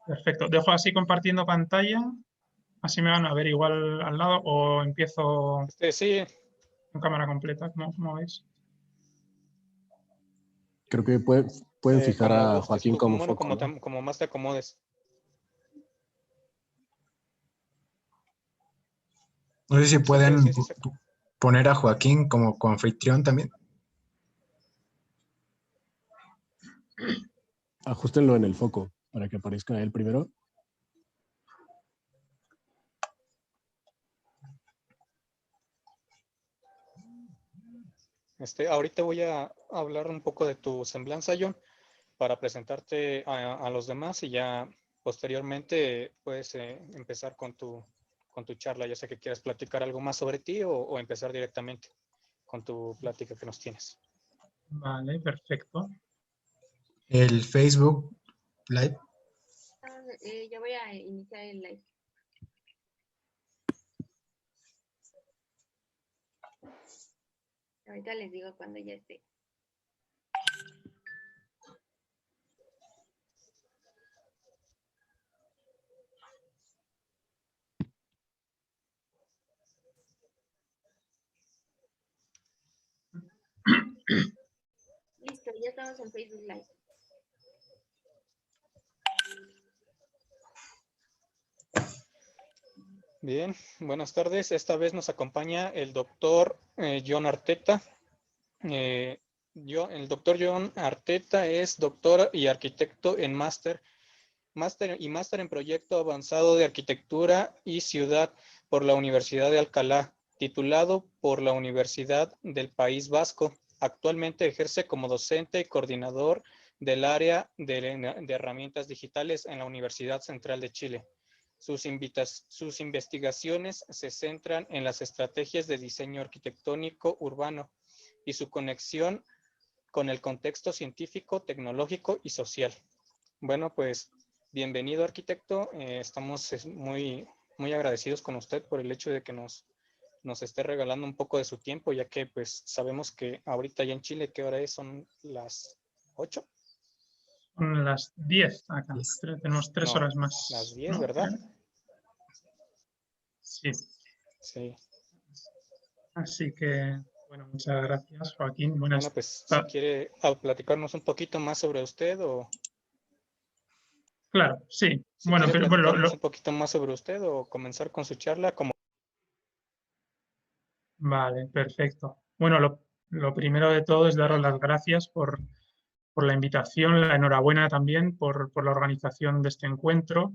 Perfecto. Dejo así compartiendo pantalla. Así me van a ver igual al lado o empiezo Sí, con cámara completa, ¿cómo veis? Creo que pueden fijar como a gustes Joaquín tú, como bueno, foco, ¿no? como más te acomodes. No sé si pueden Sí, poner a Joaquín como anfitrión también. Ajustenlo en el foco para que aparezca él primero. Ahorita voy a hablar un poco de tu semblanza, John, para presentarte a los demás y ya posteriormente puedes empezar con tu charla, ya sea que quieras platicar algo más sobre ti o empezar directamente con tu plática que nos tienes. Vale, perfecto. El Facebook Live. Ya voy a iniciar el live. Ahorita les digo cuando ya esté. Listo, ya estamos en Facebook Live. Bien, buenas tardes. Esta vez nos acompaña el doctor John Arteta. El doctor John Arteta es doctor y arquitecto en máster en proyecto avanzado de arquitectura y ciudad por la Universidad de Alcalá, titulado por la Universidad del País Vasco. Actualmente ejerce como docente y coordinador del área de herramientas digitales en la Universidad Central de Chile. Sus investigaciones se centran en las estrategias de diseño arquitectónico urbano y su conexión con el contexto científico, tecnológico y social. Bueno, pues bienvenido, arquitecto. Estamos muy agradecidos con usted por el hecho de que nos esté regalando un poco de su tiempo, ya que pues sabemos que ahorita ya en Chile, ¿qué hora es? ¿Son las 8? Son las 10 acá. Tenemos 3 horas más. Las 10, ¿no? ¿verdad? Sí. Sí. Así que, bueno, muchas gracias, Joaquín. Bueno, pues si quiere platicarnos un poquito más sobre usted o... Claro, sí. Si bueno, quiere pero platicarnos un poquito más sobre usted o comenzar con su charla como... Vale, perfecto. Bueno, lo primero de todo es daros las gracias por la invitación, la enhorabuena también por la organización de este encuentro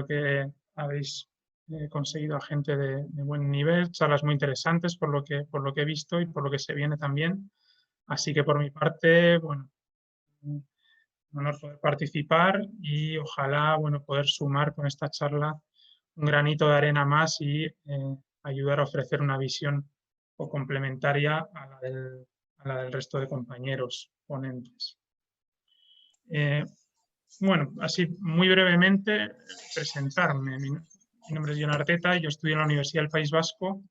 que habéis conseguido a gente de buen nivel, charlas muy interesantes por lo que he visto y por lo que se viene también. Así que por mi parte, bueno, un honor poder participar y ojalá, bueno, poder sumar con esta charla un granito de arena más y ayudar a ofrecer una visión o complementaria a la del resto de compañeros ponentes. Bueno, así muy brevemente presentarme. Mi nombre es John Arteta y yo estudio en la Universidad del País Vasco.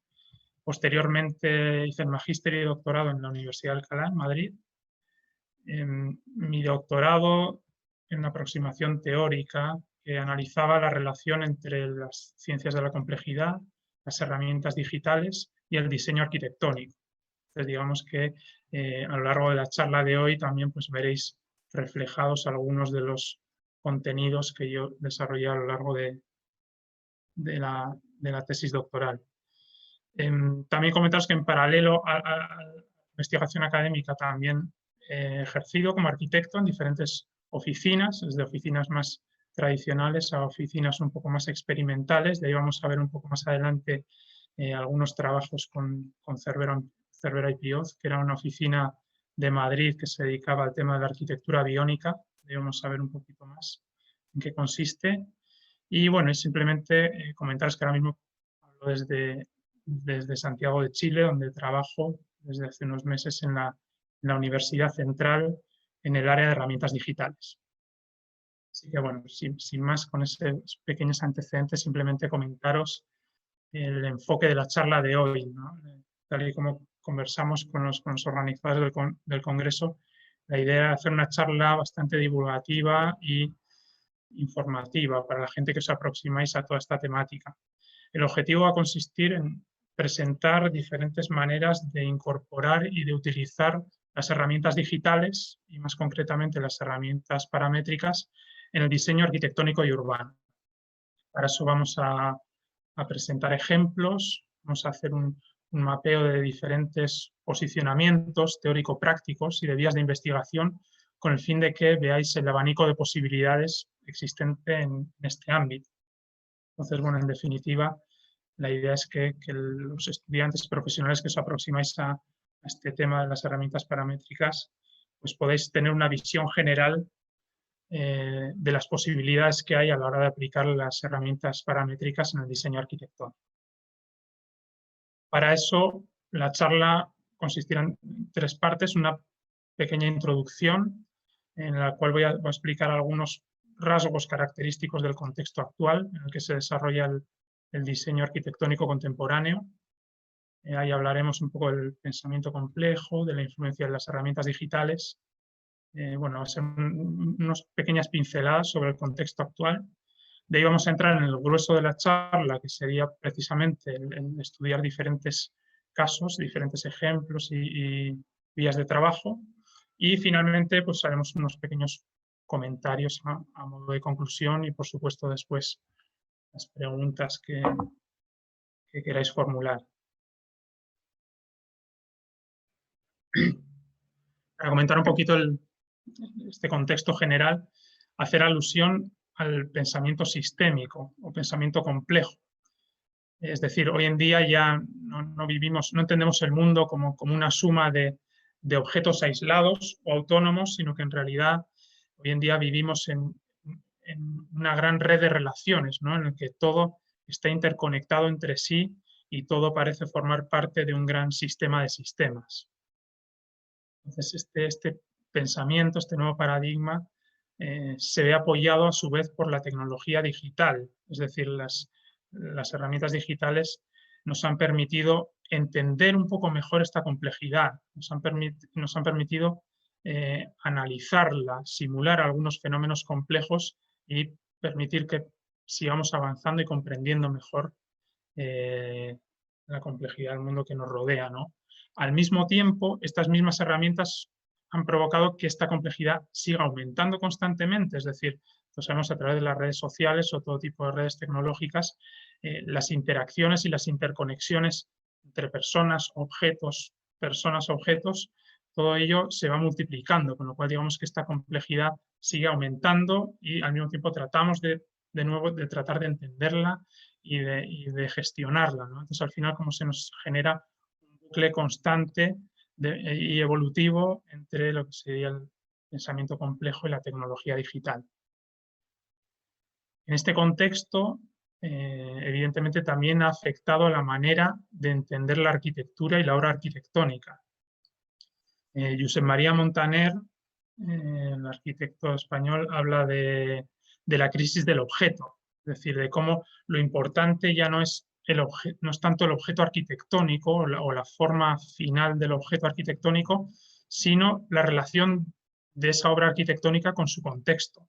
Posteriormente hice el magíster y doctorado en la Universidad de Alcalá, en Madrid. Mi doctorado en una aproximación teórica que analizaba la relación entre las ciencias de la complejidad, las herramientas digitales y el diseño arquitectónico. Entonces, digamos que a lo largo de la charla de hoy también pues, veréis reflejados algunos de los contenidos que yo desarrollé a lo largo de la tesis doctoral. También comentaros que en paralelo a la investigación académica también he ejercido como arquitecto en diferentes oficinas, desde oficinas más tradicionales a oficinas un poco más experimentales. De ahí vamos a ver un poco más adelante algunos trabajos con Cervera y Pioz, que era una oficina de Madrid que se dedicaba al tema de la arquitectura biónica. De ahí vamos a ver un poquito más en qué consiste. Y bueno, es simplemente comentaros que ahora mismo hablo desde Santiago de Chile, donde trabajo desde hace unos meses en la Universidad Central en el área de herramientas digitales. Así que bueno, sin más, con esos pequeños antecedentes, simplemente comentaros el enfoque de la charla de hoy, ¿no? Tal y como conversamos con los organizadores del Congreso, la idea era hacer una charla bastante divulgativa y informativa para la gente que os aproximáis a toda esta temática. El objetivo va a consistir en presentar diferentes maneras de incorporar y de utilizar las herramientas digitales, y más concretamente las herramientas paramétricas, en el diseño arquitectónico y urbano. Para eso vamos a presentar ejemplos, vamos a hacer un mapeo de diferentes posicionamientos teórico-prácticos y de vías de investigación con el fin de que veáis el abanico de posibilidades existente en este ámbito. Entonces, bueno, en definitiva, la idea es que los estudiantes profesionales que os aproximáis a este tema de las herramientas paramétricas, pues podéis tener una visión general de las posibilidades que hay a la hora de aplicar las herramientas paramétricas en el diseño arquitectónico. Para eso, la charla consistirá en 3 partes, una pequeña introducción en la cual voy a explicar algunos rasgos característicos del contexto actual en el que se desarrolla el diseño arquitectónico contemporáneo. Ahí hablaremos un poco del pensamiento complejo, de la influencia de las herramientas digitales. Bueno, va a ser unas pequeñas pinceladas sobre el contexto actual. De ahí vamos a entrar en el grueso de la charla, que sería precisamente el estudiar diferentes casos, diferentes ejemplos y vías de trabajo. Y finalmente, pues haremos unos pequeños comentarios a modo de conclusión y, por supuesto, después las preguntas que queráis formular. Para comentar un poquito este contexto general, hacer alusión al pensamiento sistémico o pensamiento complejo. Es decir, hoy en día ya no entendemos el mundo como una suma de objetos aislados o autónomos, sino que en realidad hoy en día vivimos en una gran red de relaciones, ¿no? En el que todo está interconectado entre sí y todo parece formar parte de un gran sistema de sistemas. Entonces, este pensamiento, este nuevo paradigma, se ve apoyado a su vez por la tecnología digital, es decir, las herramientas digitales nos han permitido entender un poco mejor esta complejidad, nos han permitido analizarla, simular algunos fenómenos complejos y permitir que sigamos avanzando y comprendiendo mejor la complejidad del mundo que nos rodea, ¿no? Al mismo tiempo, estas mismas herramientas han provocado que esta complejidad siga aumentando constantemente, es decir, lo sabemos a través de las redes sociales o todo tipo de redes tecnológicas, las interacciones y las interconexiones entre personas, objetos, todo ello se va multiplicando, con lo cual digamos que esta complejidad sigue aumentando y al mismo tiempo tratamos de nuevo de tratar de entenderla y de gestionarla, ¿no? Entonces al final como se nos genera un bucle constante y evolutivo entre lo que sería el pensamiento complejo y la tecnología digital. En este contexto, evidentemente también ha afectado a la manera de entender la arquitectura y la obra arquitectónica. Josep María Montaner, el arquitecto español, habla de la crisis del objeto, es decir, de cómo lo importante ya no es tanto el objeto arquitectónico o la forma final del objeto arquitectónico, sino la relación de esa obra arquitectónica con su contexto.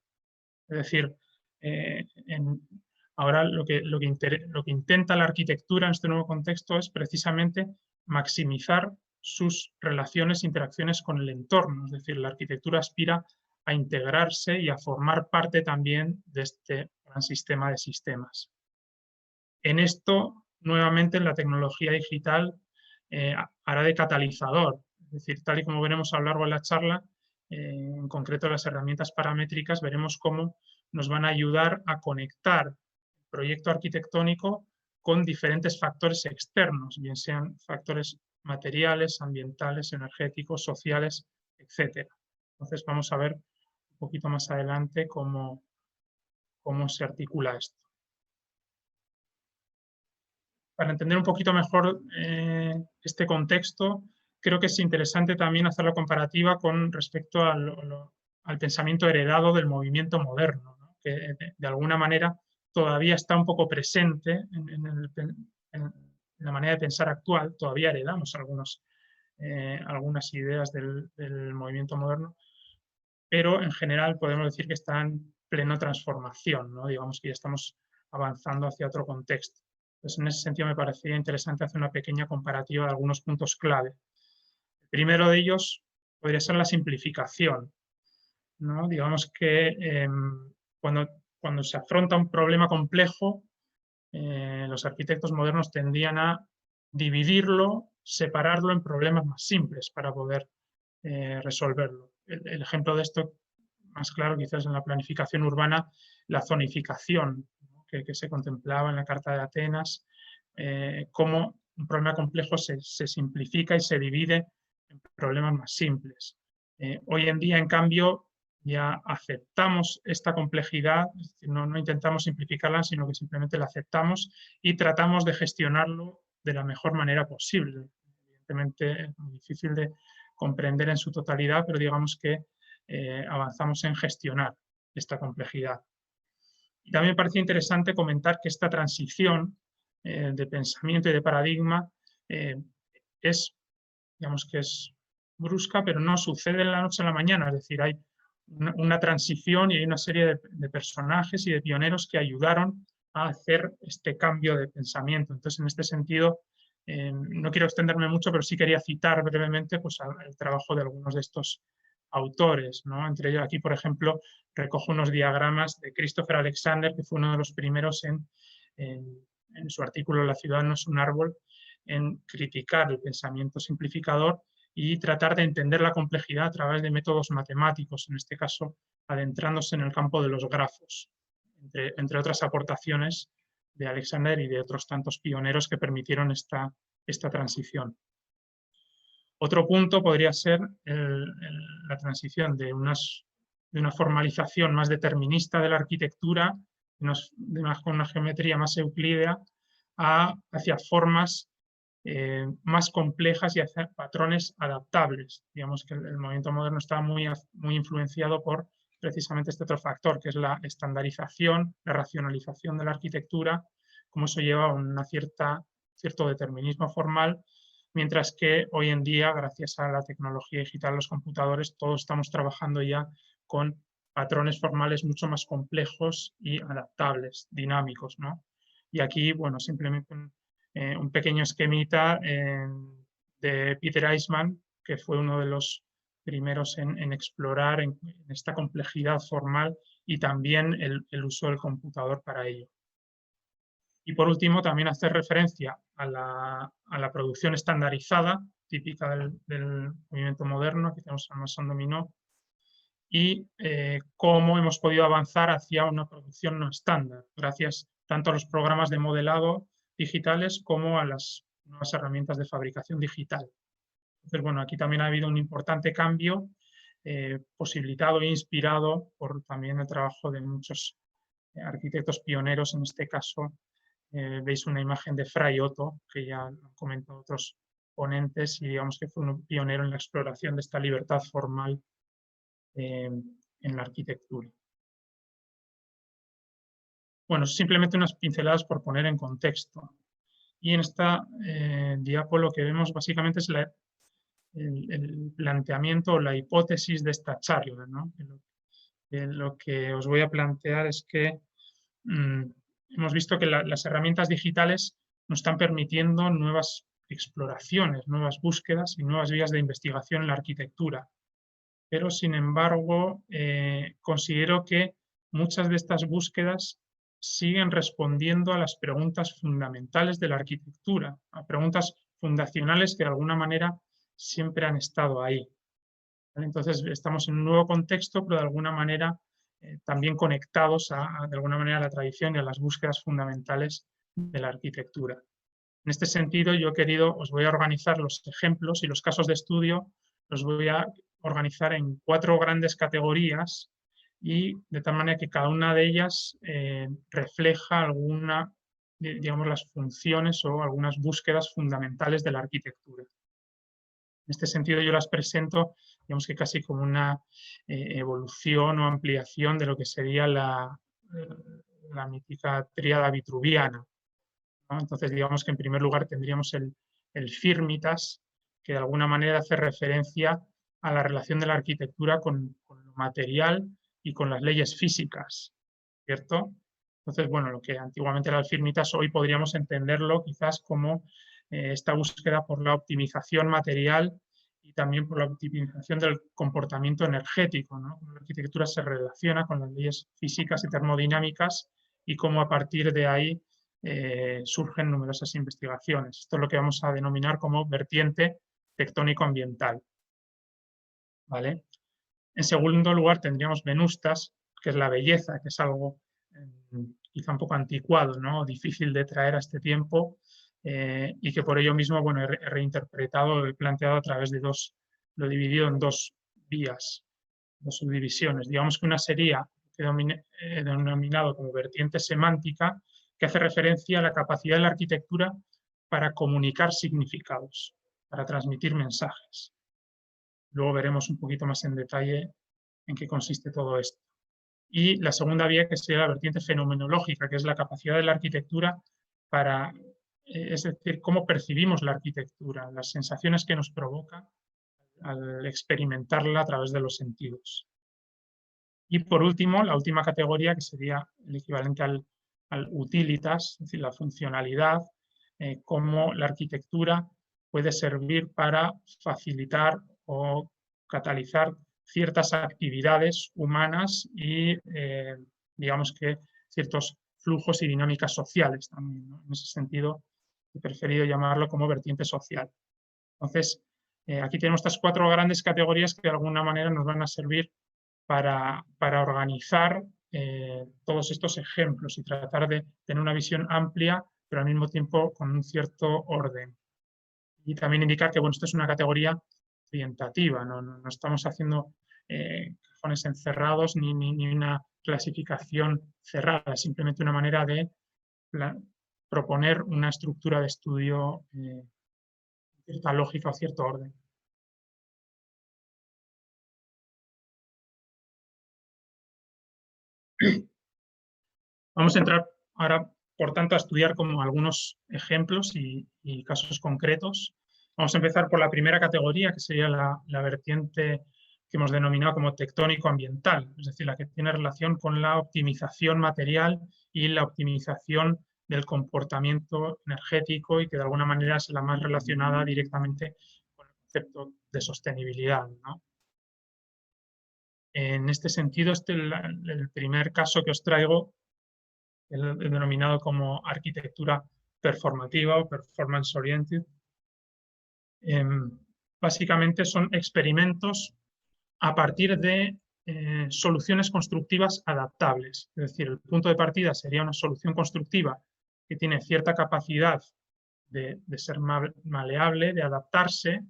Es decir, ahora lo que intenta la arquitectura en este nuevo contexto es precisamente maximizar sus relaciones e interacciones con el entorno. Es decir, la arquitectura aspira a integrarse y a formar parte también de este gran sistema de sistemas. En esto, nuevamente, la tecnología digital hará de catalizador. Es decir, tal y como veremos a lo largo de la charla, en concreto las herramientas paramétricas, veremos cómo nos van a ayudar a conectar el proyecto arquitectónico con diferentes factores externos, bien sean factores materiales, ambientales, energéticos, sociales, etc. Entonces vamos a ver un poquito más adelante cómo se articula esto. Para entender un poquito mejor este contexto, creo que es interesante también hacer la comparativa con respecto al pensamiento heredado del movimiento moderno, ¿no? Que de alguna manera todavía está un poco presente en la manera de pensar actual, todavía heredamos algunas ideas del movimiento moderno, pero en general podemos decir que están pleno transformación, ¿no? Digamos que ya estamos avanzando hacia otro contexto. Entonces, en ese sentido me parecía interesante hacer una pequeña comparativa de algunos puntos clave. El primero de ellos podría ser la simplificación, ¿no? Digamos que cuando se afronta un problema complejo, los arquitectos modernos tendían a dividirlo, separarlo en problemas más simples para poder resolverlo. El ejemplo de esto más claro quizás en la planificación urbana, la zonificación, ¿no? que se contemplaba en la Carta de Atenas, cómo un problema complejo se simplifica y se divide en problemas más simples. Hoy en día, en cambio, ya aceptamos esta complejidad, es decir, no intentamos simplificarla, sino que simplemente la aceptamos y tratamos de gestionarlo de la mejor manera posible. Evidentemente es muy difícil de comprender en su totalidad, pero digamos que avanzamos en gestionar esta complejidad. Y también me parece interesante comentar que esta transición de pensamiento y de paradigma digamos que es brusca, pero no sucede de la noche a la mañana, es decir, hay una transición y hay una serie de personajes y de pioneros que ayudaron a hacer este cambio de pensamiento. Entonces, en este sentido, no quiero extenderme mucho, pero sí quería citar brevemente pues, el trabajo de algunos de estos autores, ¿no? Entre ellos aquí, por ejemplo, recojo unos diagramas de Christopher Alexander, que fue uno de los primeros en su artículo La ciudad no es un árbol, en criticar el pensamiento simplificador y tratar de entender la complejidad a través de métodos matemáticos, en este caso adentrándose en el campo de los grafos, entre otras aportaciones de Alexander y de otros tantos pioneros que permitieron esta transición. Otro punto podría ser la transición de una formalización más determinista de la arquitectura, con una geometría más euclídea, hacia formas más complejas y hacia patrones adaptables. Digamos que el movimiento moderno está muy influenciado por precisamente este otro factor, que es la estandarización, la racionalización de la arquitectura, como eso lleva a un cierto determinismo formal, mientras que hoy en día, gracias a la tecnología digital, los computadores, todos estamos trabajando ya con patrones formales mucho más complejos y adaptables, dinámicos, ¿no? Y aquí, bueno, simplemente un pequeño esquemita de Peter Eisman, que fue uno de los primeros en explorar en esta complejidad formal y también el uso del computador para ello. Y por último, también hacer referencia a la producción estandarizada, típica del movimiento moderno, que tenemos el masón dominó, y cómo hemos podido avanzar hacia una producción no estándar, gracias tanto a los programas de modelado digitales como a las nuevas herramientas de fabricación digital. Entonces, bueno, aquí también ha habido un importante cambio posibilitado e inspirado por también el trabajo de muchos arquitectos pioneros. En este caso, veis una imagen de Fray Otto, que ya han comentado otros ponentes, y digamos que fue un pionero en la exploración de esta libertad formal en la arquitectura. Bueno, simplemente unas pinceladas por poner en contexto. Y en esta diapo lo que vemos básicamente es el planteamiento o la hipótesis de esta charla, ¿no? Lo que os voy a plantear es que hemos visto que las herramientas digitales nos están permitiendo nuevas exploraciones, nuevas búsquedas y nuevas vías de investigación en la arquitectura. Pero, sin embargo, considero que muchas de estas búsquedas siguen respondiendo a las preguntas fundamentales de la arquitectura, a preguntas fundacionales que de alguna manera siempre han estado ahí. Entonces, estamos en un nuevo contexto, pero de alguna manera también conectados de alguna manera a la tradición y a las búsquedas fundamentales de la arquitectura. En este sentido, os voy a organizar los ejemplos y los casos de estudio, los voy a organizar en 4 grandes categorías y de tal manera que cada una de ellas refleja digamos, las funciones o algunas búsquedas fundamentales de la arquitectura. En este sentido, yo las presento, digamos que casi como una evolución o ampliación de lo que sería la mítica tríada vitruviana, ¿no? Entonces, digamos que en primer lugar tendríamos el firmitas, que de alguna manera hace referencia a la relación de la arquitectura con lo material y con las leyes físicas, ¿cierto? Entonces, bueno, lo que antiguamente era el Firmitas, hoy podríamos entenderlo quizás como esta búsqueda por la optimización material y también por la optimización del comportamiento energético, ¿no? La arquitectura se relaciona con las leyes físicas y termodinámicas y cómo a partir de ahí surgen numerosas investigaciones. Esto es lo que vamos a denominar como vertiente tectónico-ambiental, ¿vale? En segundo lugar tendríamos Venustas, que es la belleza, que es algo quizá un poco anticuado, ¿no? Difícil de traer a este tiempo y que por ello mismo, bueno, he reinterpretado, he planteado a través de lo he dividido en dos vías, dos subdivisiones. Digamos que una sería denominado como vertiente semántica, que hace referencia a la capacidad de la arquitectura para comunicar significados, para transmitir mensajes. Luego veremos un poquito más en detalle en qué consiste todo esto. Y la segunda vía, que sería la vertiente fenomenológica, que es la capacidad de la arquitectura para, es decir, cómo percibimos la arquitectura, las sensaciones que nos provoca al experimentarla a través de los sentidos. Y por último, la última categoría, que sería el equivalente al utilitas, es decir, la funcionalidad, cómo la arquitectura puede servir para facilitar o catalizar ciertas actividades humanas y, digamos que, ciertos flujos y dinámicas sociales también, ¿no? En ese sentido, he preferido llamarlo como vertiente social. Entonces, aquí tenemos estas 4 grandes categorías que de alguna manera nos van a servir para organizar todos estos ejemplos y tratar de tener una visión amplia, pero al mismo tiempo con un cierto orden. Y también indicar que, bueno, esto es una categoría orientativa, no estamos haciendo cajones encerrados ni una clasificación cerrada, es simplemente una manera de proponer una estructura de estudio, cierta lógica o cierto orden. Vamos a entrar ahora, por tanto, a estudiar como algunos ejemplos y casos concretos. Vamos a empezar por la primera categoría, que sería la vertiente que hemos denominado como tectónico-ambiental, es decir, la que tiene relación con la optimización material y la optimización del comportamiento energético y que de alguna manera es la más relacionada directamente con el concepto de sostenibilidad, ¿no? En este sentido, el primer caso que os traigo, el denominado como arquitectura performativa o performance oriented. Básicamente son experimentos a partir de soluciones constructivas adaptables. Es decir, el punto de partida sería una solución constructiva que tiene cierta capacidad de ser maleable, de adaptarse,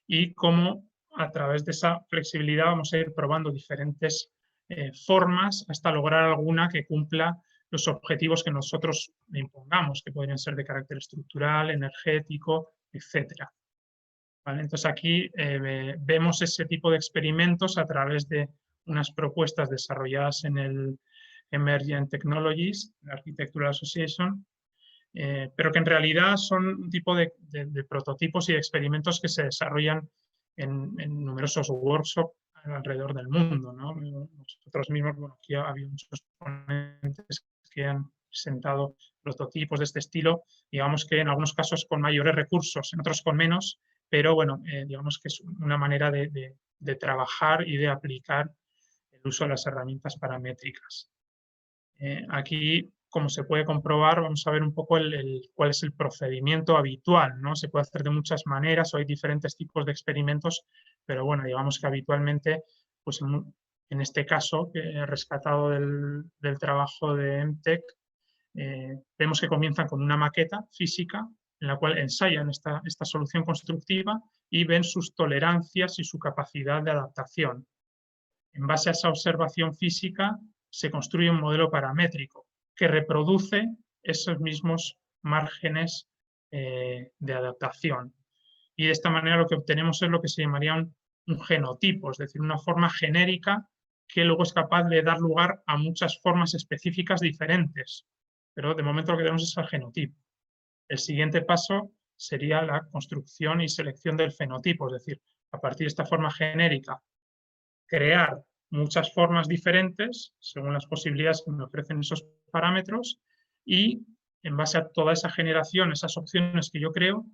y cómo a través de esa flexibilidad vamos a ir probando diferentes formas hasta lograr alguna que cumpla los objetivos que nosotros le impongamos, que podrían ser de carácter estructural, energético, etc. ¿Vale? Entonces aquí vemos ese tipo de experimentos a través de unas propuestas desarrolladas en el Emergent Technologies, la Architectural Association, pero que en realidad son un tipo de prototipos y de experimentos que se desarrollan en numerosos workshops alrededor del mundo, ¿no? Nosotros mismos, bueno, aquí ha habido muchos ponentes que han presentado prototipos de este estilo, digamos que en algunos casos con mayores recursos, en otros con menos, pero bueno, digamos que es una manera de trabajar y de aplicar el uso de las herramientas paramétricas. Aquí, como se puede comprobar, vamos a ver un poco cuál es el procedimiento habitual, ¿no? Se puede hacer de muchas maneras, o hay diferentes tipos de experimentos, pero bueno, digamos que habitualmente, pues en este caso, que he rescatado del trabajo de EMTech, vemos que comienzan con una maqueta física en la cual ensayan esta solución constructiva y ven sus tolerancias y su capacidad de adaptación. En base a esa observación física se construye un modelo paramétrico que reproduce esos mismos márgenes de adaptación. Y de esta manera lo que obtenemos es lo que se llamaría un genotipo, es decir, una forma genérica que luego es capaz de dar lugar a muchas formas específicas diferentes. Pero de momento lo que tenemos es el genotipo. El siguiente paso sería la construcción y selección del fenotipo, es decir, a partir de esta forma genérica, crear muchas formas diferentes según las posibilidades que me ofrecen esos parámetros y en base a toda esa generación, esas opciones que yo creo,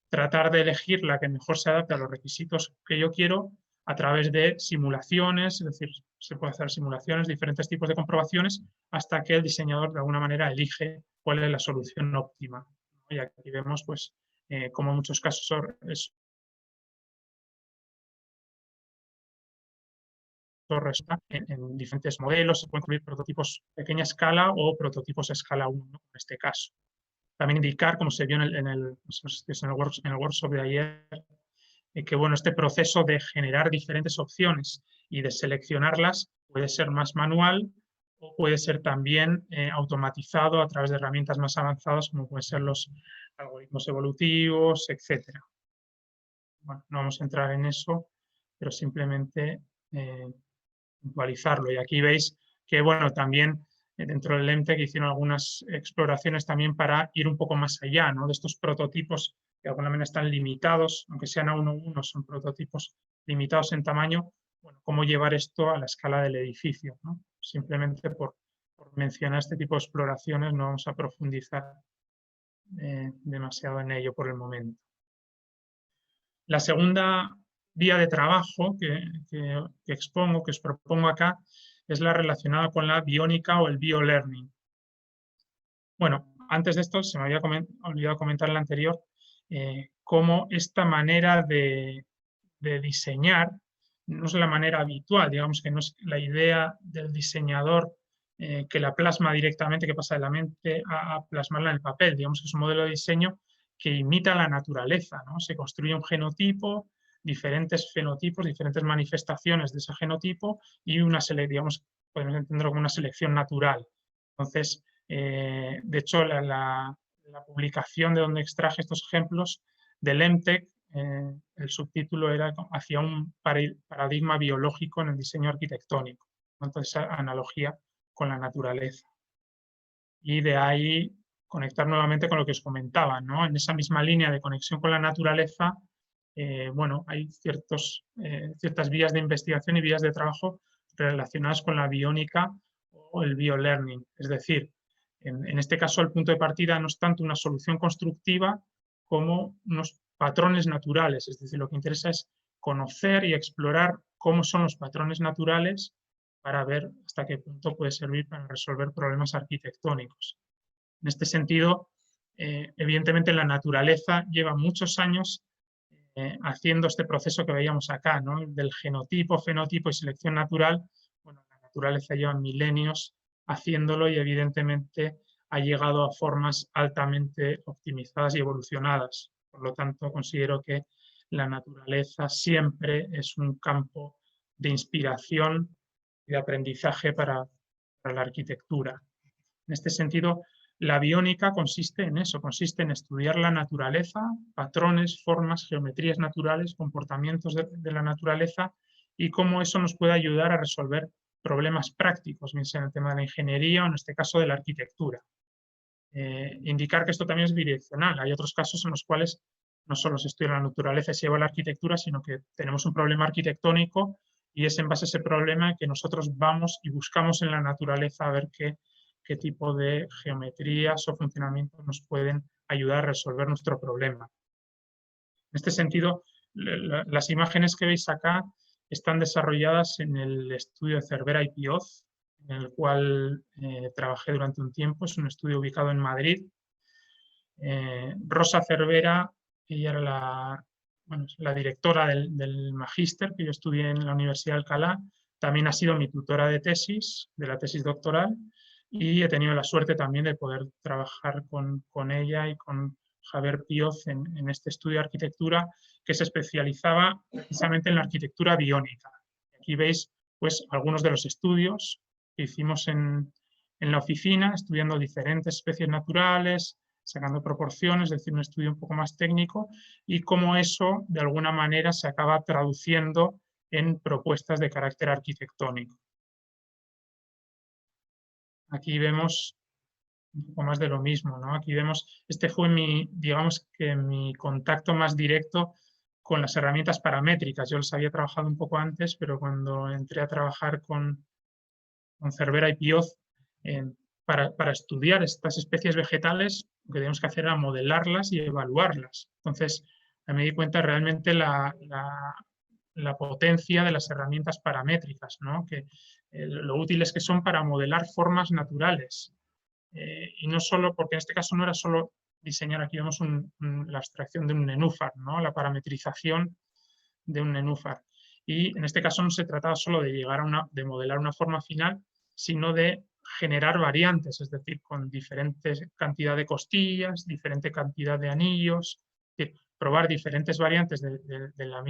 tratar de elegir la que mejor se adapte a los requisitos que yo quiero a través de simulaciones, es decir, se puede hacer simulaciones, diferentes tipos de comprobaciones, hasta que el diseñador de alguna manera elige cuál es la solución óptima. Y aquí vemos pues, cómo en muchos casos resulta en diferentes modelos, se pueden incluir prototipos pequeña escala o prototipos a escala 1, ¿no? En este caso. También indicar, como se vio en el workshop de ayer, que bueno, este proceso de generar diferentes opciones y de seleccionarlas puede ser más manual o puede ser también automatizado a través de herramientas más avanzadas como pueden ser los algoritmos evolutivos, etc. Bueno, no vamos a entrar en eso, pero simplemente puntualizarlo. Y aquí veis que bueno, también dentro del EMTEC hicieron algunas exploraciones también para ir un poco más allá, ¿no? De estos prototipos que de alguna manera están limitados, aunque sean A1-1, son prototipos limitados en tamaño, bueno, cómo llevar esto a la escala del edificio, ¿no? Simplemente por mencionar este tipo de exploraciones no vamos a profundizar demasiado en ello por el momento. La segunda vía de trabajo que expongo, que os propongo acá, es la relacionada con la biónica o el biolearning. Bueno, antes de esto se me había olvidado comentar en la anterior cómo esta manera de diseñar no es la manera habitual, digamos que no es la idea del diseñador que la plasma directamente, que pasa de la mente a plasmarla en el papel. Digamos que es un modelo de diseño que imita la naturaleza, ¿no? Se construye un genotipo, diferentes fenotipos, diferentes manifestaciones de ese genotipo y una selección, digamos, podemos entenderlo como una selección natural. Entonces, de hecho, la publicación de donde extraje estos ejemplos del EMTEC, el subtítulo era hacia un paradigma biológico en el diseño arquitectónico. Entonces, analogía con la naturaleza. Y de ahí conectar nuevamente con lo que os comentaba, ¿no? En esa misma línea de conexión con la naturaleza, bueno, hay ciertas vías de investigación y vías de trabajo relacionadas con la biónica o el biolearning. Es decir, en este caso el punto de partida no es tanto una solución constructiva como unos patrones naturales. Es decir, lo que interesa es conocer y explorar cómo son los patrones naturales para ver hasta qué punto puede servir para resolver problemas arquitectónicos. En este sentido, evidentemente la naturaleza lleva muchos años haciendo este proceso que veíamos acá, ¿no? Del genotipo, fenotipo y selección natural. Bueno, la naturaleza lleva milenios haciéndolo y evidentemente ha llegado a formas altamente optimizadas y evolucionadas. Por lo tanto, considero que la naturaleza siempre es un campo de inspiración y de aprendizaje para la arquitectura. En este sentido, la biónica consiste en eso, consiste en estudiar la naturaleza, patrones, formas, geometrías naturales, comportamientos de la naturaleza y cómo eso nos puede ayudar a resolver problemas prácticos, bien sea en el tema de la ingeniería o en este caso de la arquitectura. Indicar que esto también es bidireccional. Hay otros casos en los cuales no solo se estudia la naturaleza y se lleva la arquitectura, sino que tenemos un problema arquitectónico y es en base a ese problema que nosotros vamos y buscamos en la naturaleza a ver qué tipo de geometrías o funcionamientos nos pueden ayudar a resolver nuestro problema. En este sentido, las imágenes que veis acá están desarrolladas en el estudio de Cervera y Pioz, en el cual trabajé durante un tiempo. Es un estudio ubicado en Madrid. Rosa Cervera, ella era la directora del magíster que yo estudié en la Universidad de Alcalá. También ha sido mi tutora de tesis, de la tesis doctoral, y he tenido la suerte también de poder trabajar con ella y con Javier Pioz en este estudio de arquitectura que se especializaba precisamente en la arquitectura biónica. Aquí veis pues, algunos de los estudios que hicimos en la oficina, estudiando diferentes especies naturales, sacando proporciones, es decir, un estudio un poco más técnico, y cómo eso de alguna manera se acaba traduciendo en propuestas de carácter arquitectónico. Aquí vemos un poco más de lo mismo, ¿no? Aquí vemos, este fue digamos que mi contacto más directo con las herramientas paramétricas. Yo las había trabajado un poco antes, pero cuando entré a trabajar con Cervera y Pioz, para estudiar estas especies vegetales, lo que tenemos que hacer era modelarlas y evaluarlas. Entonces, me di cuenta realmente la potencia de las herramientas paramétricas, ¿no? Que lo útiles que son para modelar formas naturales. Y no solo, porque en este caso no era solo diseñar, aquí vemos la abstracción de un nenúfar, ¿no? La parametrización de un nenúfar. Y en este caso no se trataba solo de llegar de modelar una forma final, sino de generar variantes, es decir, con diferente cantidad de costillas, diferente cantidad de anillos, es decir, probar diferentes variantes del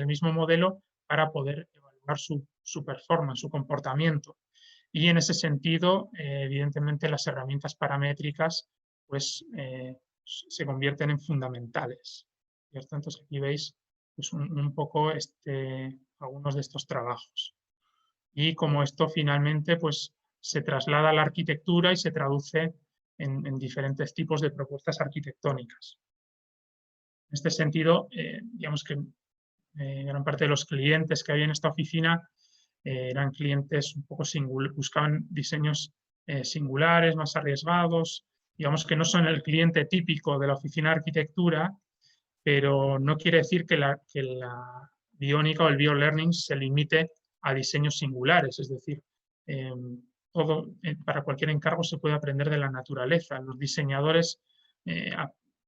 mismo modelo para poder evaluar su performance, su comportamiento. Y en ese sentido, evidentemente, las herramientas paramétricas pues, se convierten en fundamentales, ¿cierto? Entonces aquí veis pues, un poco algunos de estos trabajos. Y como esto finalmente pues, se traslada a la arquitectura y se traduce en diferentes tipos de propuestas arquitectónicas. En este sentido, digamos que gran parte de los clientes que había en esta oficina eran clientes un poco buscaban diseños singulares, más arriesgados, digamos que no son el cliente típico de la oficina de arquitectura, pero no quiere decir que la biónica o el biolearning se limite a diseños singulares, es decir, para cualquier encargo se puede aprender de la naturaleza. Los diseñadores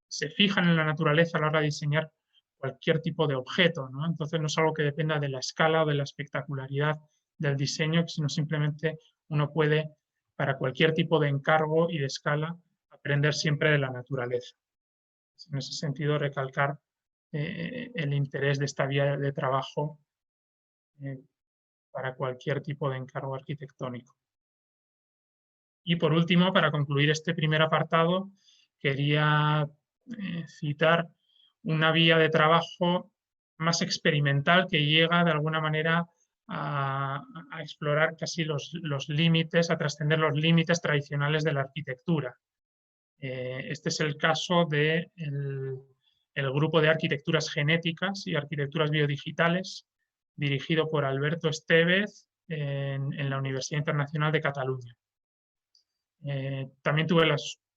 se fijan en la naturaleza a la hora de diseñar cualquier tipo de objeto, ¿no? Entonces no es algo que dependa de la escala o de la espectacularidad del diseño, sino simplemente uno puede, para cualquier tipo de encargo y de escala, aprender siempre de la naturaleza. En ese sentido, recalcar el interés de esta vía de trabajo para cualquier tipo de encargo arquitectónico. Y por último, para concluir este primer apartado, quería citar una vía de trabajo más experimental que llega de alguna manera a explorar casi los límites, a trascender los límites tradicionales de la arquitectura. Este es el caso del grupo de arquitecturas genéticas y arquitecturas biodigitales, dirigido por Alberto Estevez en la Universidad Internacional de Cataluña. También tuve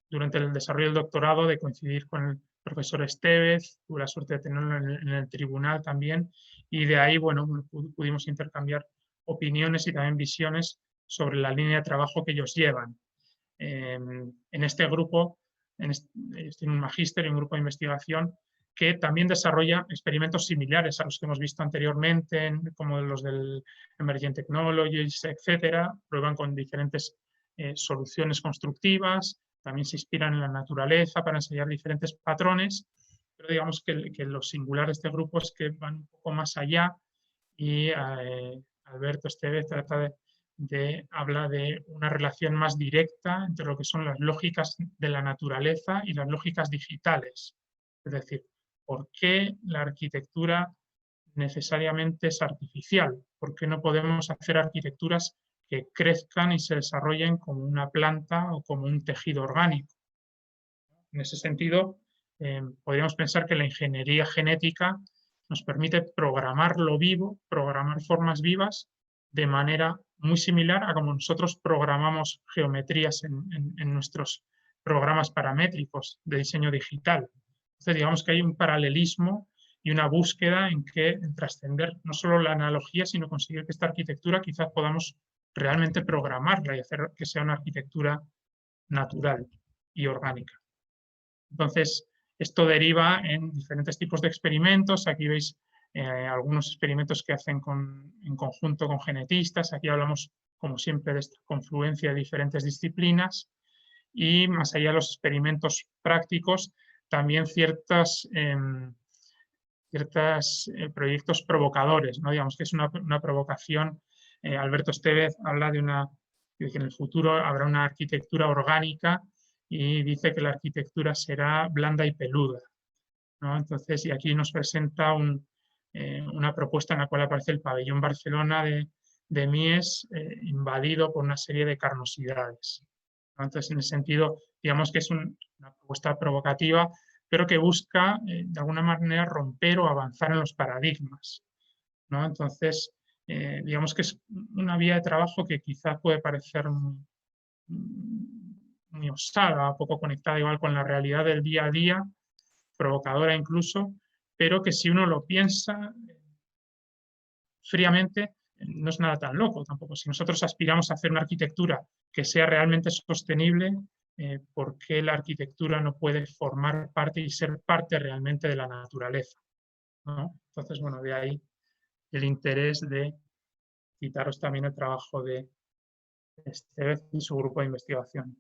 durante el desarrollo del doctorado de coincidir con el profesor Estevez, tuve la suerte de tenerlo en el tribunal también, y de ahí bueno, pudimos intercambiar opiniones y también visiones sobre la línea de trabajo que ellos llevan. En este grupo, ellos tienen un magíster y un grupo de investigación que también desarrolla experimentos similares a los que hemos visto anteriormente, como los del Emergent Technologies, etcétera. Prueban con diferentes soluciones constructivas, también se inspiran en la naturaleza para enseñar diferentes patrones, pero digamos que lo singular de este grupo es que van un poco más allá y Alberto Estevez trata habla de una relación más directa entre lo que son las lógicas de la naturaleza y las lógicas digitales. Es decir, ¿por qué la arquitectura necesariamente es artificial? ¿Por qué no podemos hacer arquitecturas que crezcan y se desarrollen como una planta o como un tejido orgánico? En ese sentido, podríamos pensar que la ingeniería genética nos permite programar lo vivo, programar formas vivas de manera muy similar a como nosotros programamos geometrías en nuestros programas paramétricos de diseño digital. Entonces, digamos que hay un paralelismo y una búsqueda en trascender no solo la analogía, sino conseguir que esta arquitectura quizás podamos realmente programarla y hacer que sea una arquitectura natural y orgánica. Entonces, esto deriva en diferentes tipos de experimentos. Aquí veis algunos experimentos que hacen en conjunto con genetistas. Aquí hablamos, como siempre, de esta confluencia de diferentes disciplinas. Y más allá de los experimentos prácticos, también ciertos proyectos provocadores, ¿no? Digamos que es una provocación. Alberto Estevez habla de que en el futuro habrá una arquitectura orgánica y dice que la arquitectura será blanda y peluda, ¿no? Entonces, y aquí nos presenta una propuesta en la cual aparece el pabellón Barcelona de Mies invadido por una serie de carnosidades, ¿no? Entonces, en ese sentido, digamos que es una propuesta provocativa, pero que busca de alguna manera romper o avanzar en los paradigmas, ¿no? Entonces, digamos que es una vía de trabajo que quizá puede parecer muy osada, poco conectada igual con la realidad del día a día, provocadora incluso, pero que si uno lo piensa fríamente, no es nada tan loco tampoco. Si nosotros aspiramos a hacer una arquitectura que sea realmente sostenible, ¿por qué la arquitectura no puede formar parte y ser parte realmente de la naturaleza, ¿no? Entonces, bueno, de ahí el interés de citaros también el trabajo de Estevez y su grupo de investigación.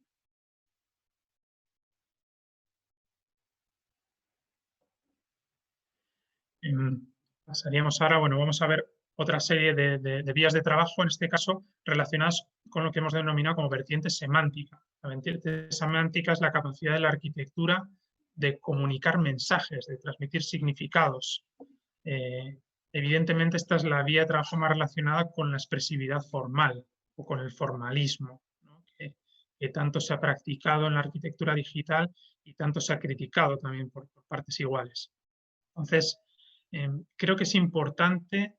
Pasaríamos ahora, bueno, vamos a ver otra serie de vías de trabajo, en este caso relacionadas con lo que hemos denominado como vertiente semántica. La vertiente semántica es la capacidad de la arquitectura de comunicar mensajes, de transmitir significados. Evidentemente, esta es la vía de trabajo más relacionada con la expresividad formal o con el formalismo, ¿no? que tanto se ha practicado en la arquitectura digital y tanto se ha criticado también por partes iguales. Entonces, creo que es importante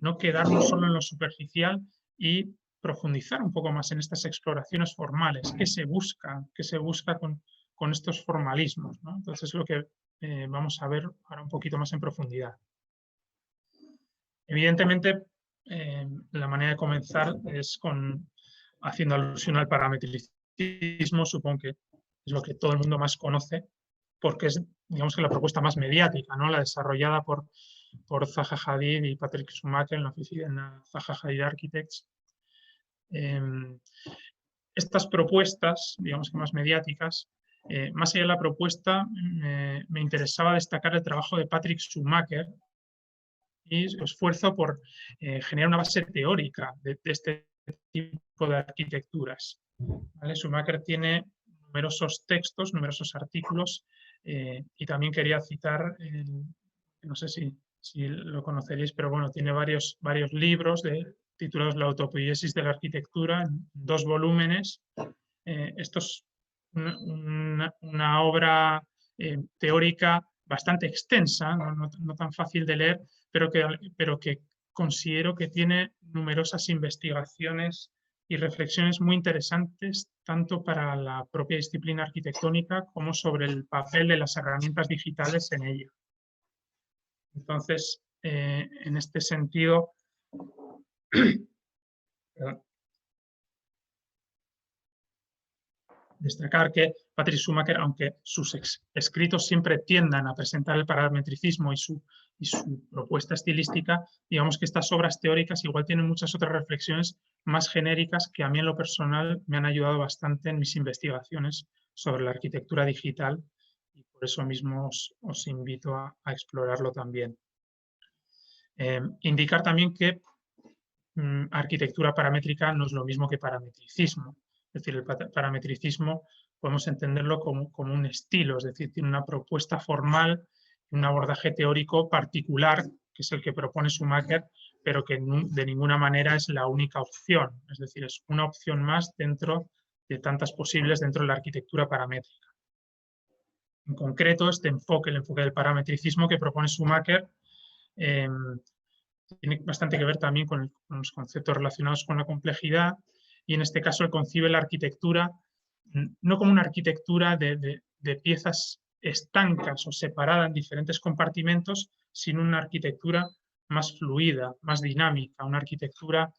no quedarnos solo en lo superficial y profundizar un poco más en estas exploraciones formales. ¿Qué se busca? ¿Qué se busca con estos formalismos, ¿no? Entonces, es lo que vamos a ver ahora un poquito más en profundidad. Evidentemente, la manera de comenzar es haciendo alusión al parametricismo, supongo que es lo que todo el mundo más conoce, porque es, digamos que la propuesta más mediática, ¿no? La desarrollada por Zaha Hadid y Patrick Schumacher en la oficina Zaha Hadid Architects. Estas propuestas, digamos que más mediáticas, más allá de la propuesta, me interesaba destacar el trabajo de Patrick Schumacher y su esfuerzo por generar una base teórica de este tipo de arquitecturas, ¿vale? Schumacher tiene numerosos textos, numerosos artículos, y también quería citar, no sé si lo conoceréis, pero bueno, tiene varios libros titulados La autopoiesis de la arquitectura, en 2 volúmenes. Esto es una obra teórica bastante extensa, no tan fácil de leer, pero que considero que tiene numerosas investigaciones y reflexiones muy interesantes, tanto para la propia disciplina arquitectónica como sobre el papel de las herramientas digitales en ella. Entonces, en este sentido, destacar que Patrick Schumacher, aunque sus escritos siempre tiendan a presentar el parametricismo y su propuesta estilística, digamos que estas obras teóricas igual tienen muchas otras reflexiones más genéricas que a mí en lo personal me han ayudado bastante en mis investigaciones sobre la arquitectura digital, y por eso mismo os invito a explorarlo también. Indicar también que arquitectura paramétrica no es lo mismo que parametricismo. Es decir, el parametricismo podemos entenderlo como un estilo, es decir, tiene una propuesta formal, un abordaje teórico particular, que es el que propone Schumacher, pero que de ninguna manera es la única opción. Es decir, es una opción más dentro de tantas posibles dentro de la arquitectura paramétrica. En concreto, el enfoque del parametricismo que propone Schumacher tiene bastante que ver también con los conceptos relacionados con la complejidad, y en este caso él concibe la arquitectura no como una arquitectura de piezas estancas o separadas en diferentes compartimentos, sino una arquitectura más fluida, más dinámica, una arquitectura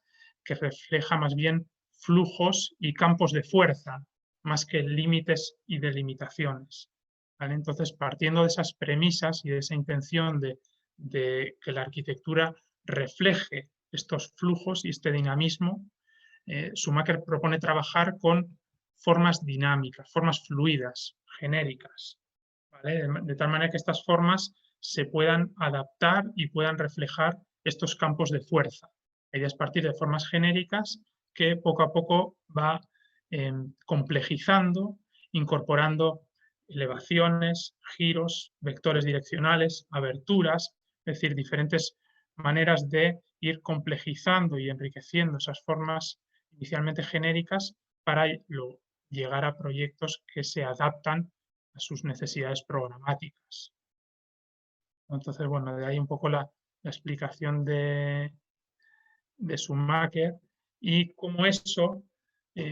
que refleja más bien flujos y campos de fuerza, más que límites y delimitaciones, ¿vale? Entonces, partiendo de esas premisas y de esa intención de que la arquitectura refleje estos flujos y este dinamismo, Schumacher propone trabajar con formas dinámicas, formas fluidas, genéricas, ¿vale? De tal manera que estas formas se puedan adaptar y puedan reflejar estos campos de fuerza. La idea es partir de formas genéricas que poco a poco va complejizando, incorporando elevaciones, giros, vectores direccionales, aberturas, es decir, diferentes maneras de ir complejizando y enriqueciendo esas formas inicialmente genéricas para llegar a proyectos que se adaptan sus necesidades programáticas. Entonces, bueno, de ahí un poco la explicación de Schumacher y cómo eso,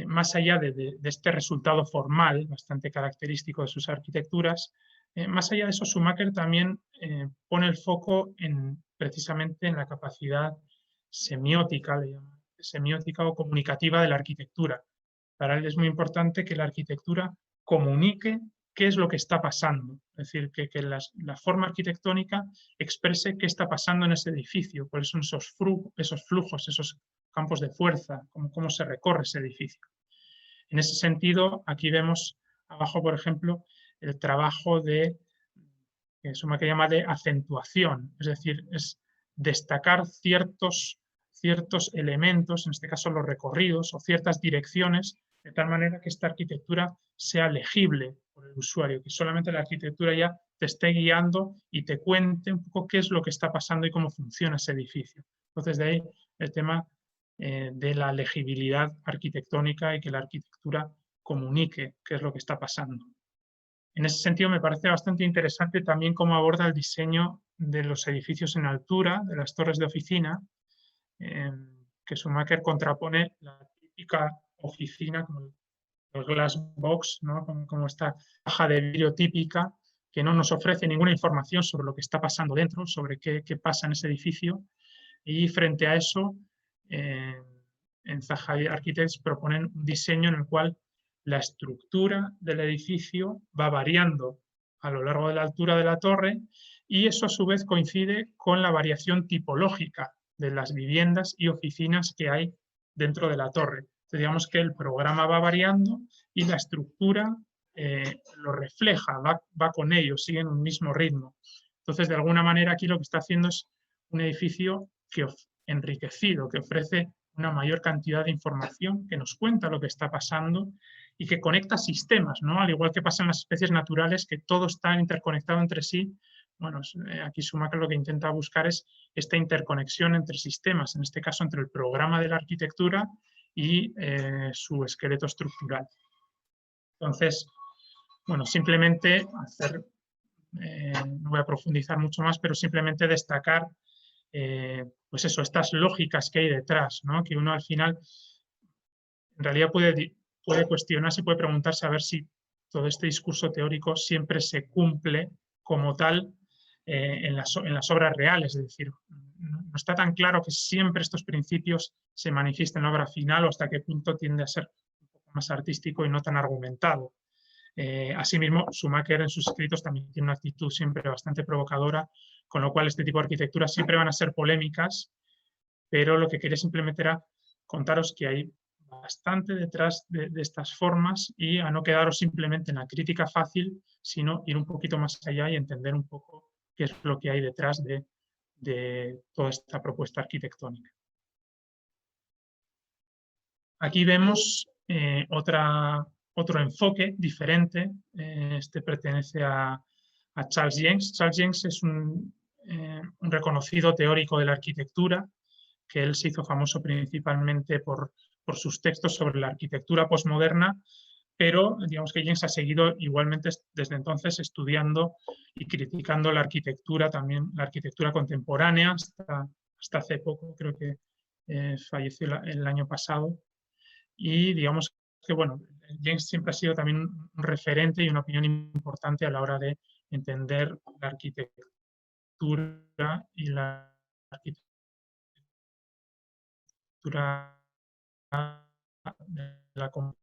más allá de este resultado formal, bastante característico de sus arquitecturas, más allá de eso, Schumacher también pone el foco precisamente en la capacidad semiótica, semiótica o comunicativa de la arquitectura. Para él es muy importante que la arquitectura comunique qué es lo que está pasando, es decir, que la forma arquitectónica exprese qué está pasando en ese edificio, cuáles son esos flujos, esos campos de fuerza, cómo se recorre ese edificio. En ese sentido, aquí vemos abajo, por ejemplo, el trabajo que Schumacher llama de acentuación, es decir, es destacar ciertos elementos, en este caso los recorridos o ciertas direcciones, de tal manera que esta arquitectura sea legible por el usuario, que solamente la arquitectura ya te esté guiando y te cuente un poco qué es lo que está pasando y cómo funciona ese edificio. Entonces, de ahí el tema de la legibilidad arquitectónica y que la arquitectura comunique qué es lo que está pasando. En ese sentido, me parece bastante interesante también cómo aborda el diseño de los edificios en altura, de las torres de oficina, que Schumacher contrapone la típica oficina, como el glass box, ¿no? como esta caja de vidrio típica, que no nos ofrece ninguna información sobre lo que está pasando dentro, sobre qué pasa en ese edificio. Y frente a eso, en Zaha Architects proponen un diseño en el cual la estructura del edificio va variando a lo largo de la altura de la torre y eso a su vez coincide con la variación tipológica de las viviendas y oficinas que hay dentro de la torre. Entonces, digamos que el programa va variando y la estructura lo refleja, va con ello, siguen un mismo ritmo. Entonces, de alguna manera aquí lo que está haciendo es un edificio enriquecido, que ofrece una mayor cantidad de información, que nos cuenta lo que está pasando y que conecta sistemas, ¿no? Al igual que pasa en las especies naturales, que todo está interconectado entre sí. Bueno, aquí Schumacher lo que intenta buscar es esta interconexión entre sistemas, en este caso entre el programa de la arquitectura y su esqueleto estructural. Entonces, bueno, simplemente no voy a profundizar mucho más, pero simplemente destacar pues eso, estas lógicas que hay detrás, ¿no? Que uno al final en realidad puede cuestionarse y puede preguntarse a ver si todo este discurso teórico siempre se cumple como tal en las obras reales, es decir, no está tan claro que siempre estos principios se manifiesten en la obra final o hasta qué punto tiende a ser un poco más artístico y no tan argumentado. Asimismo, Schumacher en sus escritos también tiene una actitud siempre bastante provocadora, con lo cual este tipo de arquitecturas siempre van a ser polémicas, pero lo que quería simplemente era contaros que hay bastante detrás de estas formas y a no quedaros simplemente en la crítica fácil, sino ir un poquito más allá y entender un poco qué es lo que hay detrás de toda esta propuesta arquitectónica. Aquí vemos otro enfoque diferente. Este pertenece a Charles Jencks. Charles Jencks es un reconocido teórico de la arquitectura, que él se hizo famoso principalmente por sus textos sobre la arquitectura posmoderna, pero digamos que Jencks ha seguido igualmente desde entonces estudiando y criticando la arquitectura, también la arquitectura contemporánea, hasta hace poco, creo que falleció el año pasado. Y digamos que, bueno, Jencks siempre ha sido también un referente y una opinión importante a la hora de entender la arquitectura y la arquitectura de la comunidad.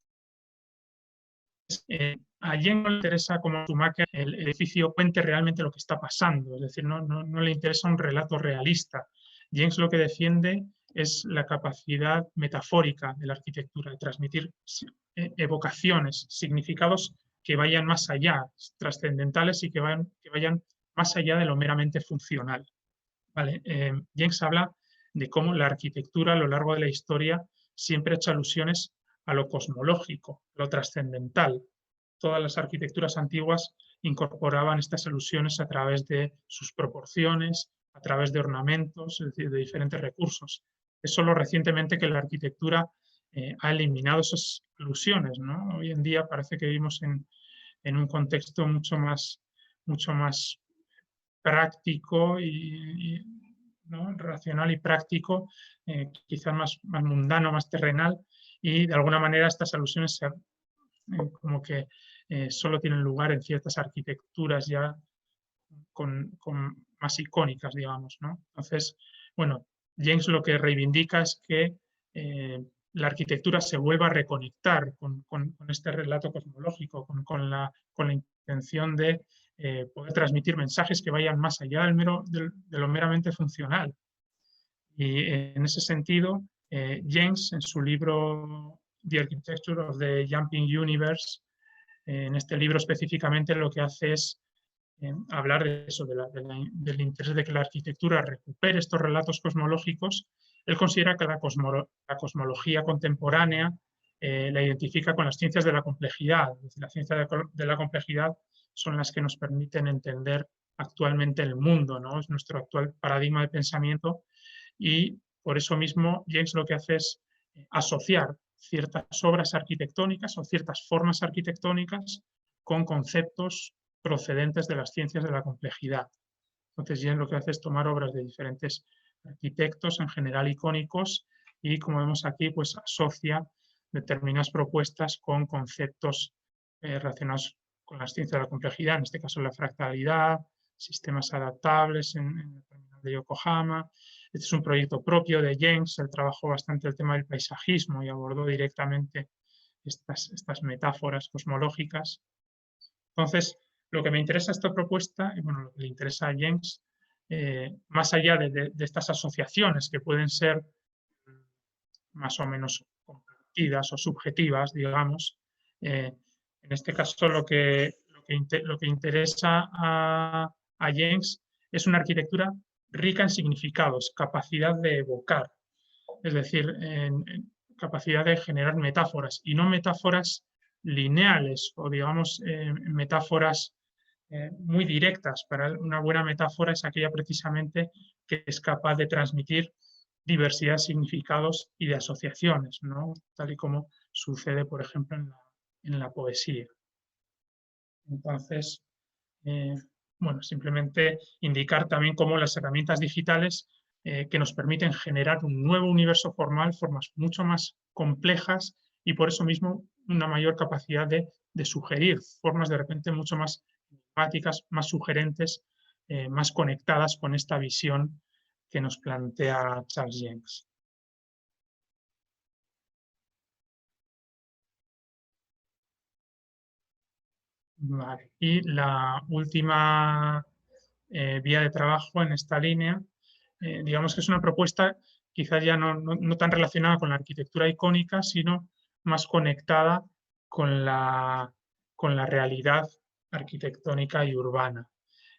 A Jencks no le interesa, como Schumacher, el edificio cuente realmente lo que está pasando, es decir, no le interesa un relato realista. Jencks lo que defiende es la capacidad metafórica de la arquitectura, de transmitir evocaciones, significados que vayan más allá, trascendentales y que vayan más allá de lo meramente funcional. ¿Vale? Jencks habla de cómo la arquitectura a lo largo de la historia siempre ha hecho alusiones a lo cosmológico, lo trascendental. Todas las arquitecturas antiguas incorporaban estas alusiones a través de sus proporciones, a través de ornamentos, es decir, de diferentes recursos. Es solo recientemente que la arquitectura ha eliminado esas alusiones, ¿no? Hoy en día parece que vivimos en en un contexto mucho más práctico ¿no? Racional y práctico, quizás más mundano, más terrenal, y de alguna manera estas alusiones como que solo tienen lugar en ciertas arquitecturas ya con más icónicas, digamos, ¿no? Entonces, bueno, James lo que reivindica es que la arquitectura se vuelva a reconectar con este relato cosmológico, con la intención de poder transmitir mensajes que vayan más allá de lo meramente funcional. Y en ese sentido, James, en su libro The Architecture of the Jumping Universe, en este libro específicamente lo que hace es hablar de eso, del interés de que la arquitectura recupere estos relatos cosmológicos. Él considera que la cosmología contemporánea la identifica con las ciencias de la complejidad. Es decir, las ciencias de la complejidad son las que nos permiten entender actualmente el mundo, ¿no? Es nuestro actual paradigma de pensamiento, y por eso mismo James lo que hace es asociar ciertas obras arquitectónicas o ciertas formas arquitectónicas con conceptos procedentes de las ciencias de la complejidad. Entonces, James lo que hace es tomar obras de diferentes arquitectos, en general icónicos, y como vemos aquí, pues asocia determinadas propuestas con conceptos relacionados con las ciencias de la complejidad, en este caso la fractalidad, sistemas adaptables en el terminal de Yokohama. Este es un proyecto propio de James. Él trabajó bastante el tema del paisajismo y abordó directamente estas metáforas cosmológicas. Entonces, lo que me interesa esta propuesta, y bueno, lo que le interesa a James, más allá de estas asociaciones que pueden ser más o menos compartidas o subjetivas, digamos, en este caso lo que interesa a James es una arquitectura rica en significados, capacidad de evocar, es decir, capacidad de generar metáforas, y no metáforas lineales o, digamos, metáforas muy directas. Para una buena metáfora es aquella precisamente que es capaz de transmitir diversidad de significados y de asociaciones, ¿no? Tal y como sucede, por ejemplo, en la poesía. Entonces, bueno, simplemente indicar también cómo las herramientas digitales que nos permiten generar un nuevo universo formal, formas mucho más complejas, y por eso mismo una mayor capacidad de sugerir formas de repente mucho más enigmáticas, más sugerentes, más conectadas con esta visión que nos plantea Charles James. Vale. Y la última vía de trabajo en esta línea, digamos que es una propuesta quizás ya no tan relacionada con la arquitectura icónica, sino más conectada con la realidad arquitectónica y urbana.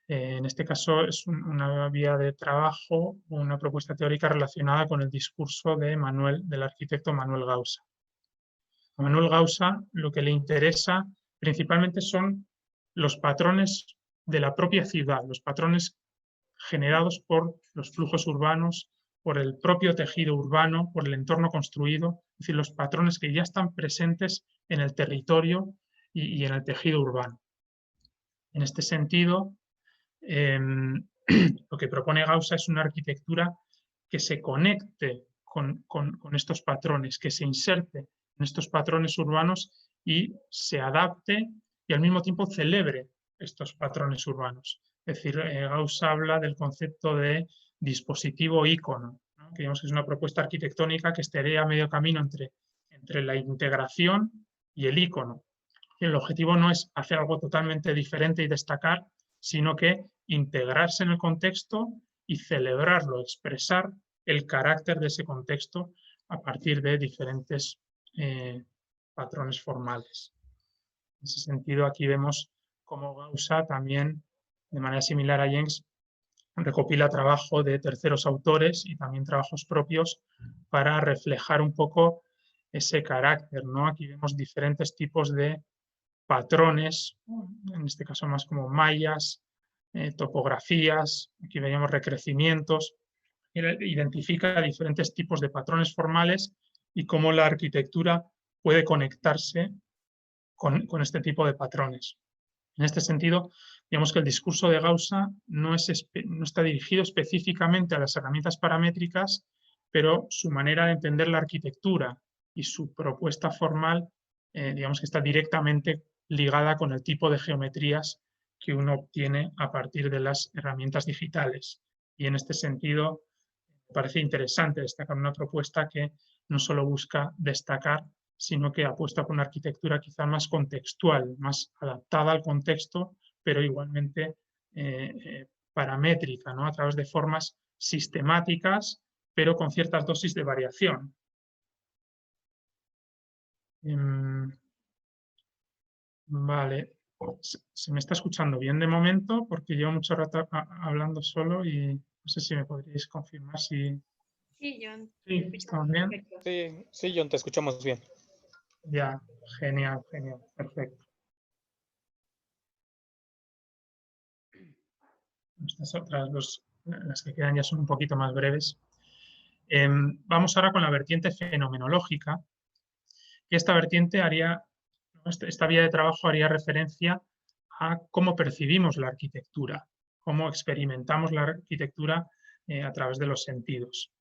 En este caso es una vía de trabajo, una propuesta teórica relacionada con el discurso del arquitecto Manuel Gausa. A Manuel Gausa lo que le interesa principalmente son los patrones de la propia ciudad, los patrones generados por los flujos urbanos, por el propio tejido urbano, por el entorno construido, es decir, los patrones que ya están presentes en el territorio y en el tejido urbano. En este sentido, lo que propone Gausa es una arquitectura que se conecte con estos patrones, que se inserte en estos patrones urbanos y se adapte y al mismo tiempo celebre estos patrones urbanos. Es decir, Gauss habla del concepto de dispositivo ícono, ¿no? Que digamos que es una propuesta arquitectónica que estaría a medio camino entre la integración y el ícono. El objetivo no es hacer algo totalmente diferente y destacar, sino que integrarse en el contexto y celebrarlo, expresar el carácter de ese contexto a partir de diferentes patrones formales. En ese sentido, aquí vemos cómo Gausa también, de manera similar a James, recopila trabajo de terceros autores y también trabajos propios para reflejar un poco ese carácter, ¿no? Aquí vemos diferentes tipos de patrones, en este caso más como mallas, topografías, aquí veíamos recrecimientos, identifica diferentes tipos de patrones formales y cómo la arquitectura puede conectarse con este tipo de patrones. En este sentido, digamos que el discurso de Gauss no está dirigido específicamente a las herramientas paramétricas, pero su manera de entender la arquitectura y su propuesta formal, digamos que está directamente ligada con el tipo de geometrías que uno obtiene a partir de las herramientas digitales. Y en este sentido, me parece interesante destacar una propuesta que no solo busca destacar, sino que apuesta por una arquitectura quizá más contextual, más adaptada al contexto, pero igualmente paramétrica, ¿no? A través de formas sistemáticas, pero con ciertas dosis de variación. Vale, se me está escuchando bien de momento porque llevo mucho rato hablando solo y no sé si me podríais confirmar si... Sí, John. Sí, ¿estamos bien? Perfecto. Sí, John, te escuchamos bien. Ya, genial, genial, perfecto. Estas otras dos, las que quedan ya son un poquito más breves. Vamos ahora con la vertiente fenomenológica. Y esta vertiente haría, esta vía de trabajo haría referencia a cómo percibimos la arquitectura, cómo experimentamos la arquitectura a través de los sentidos.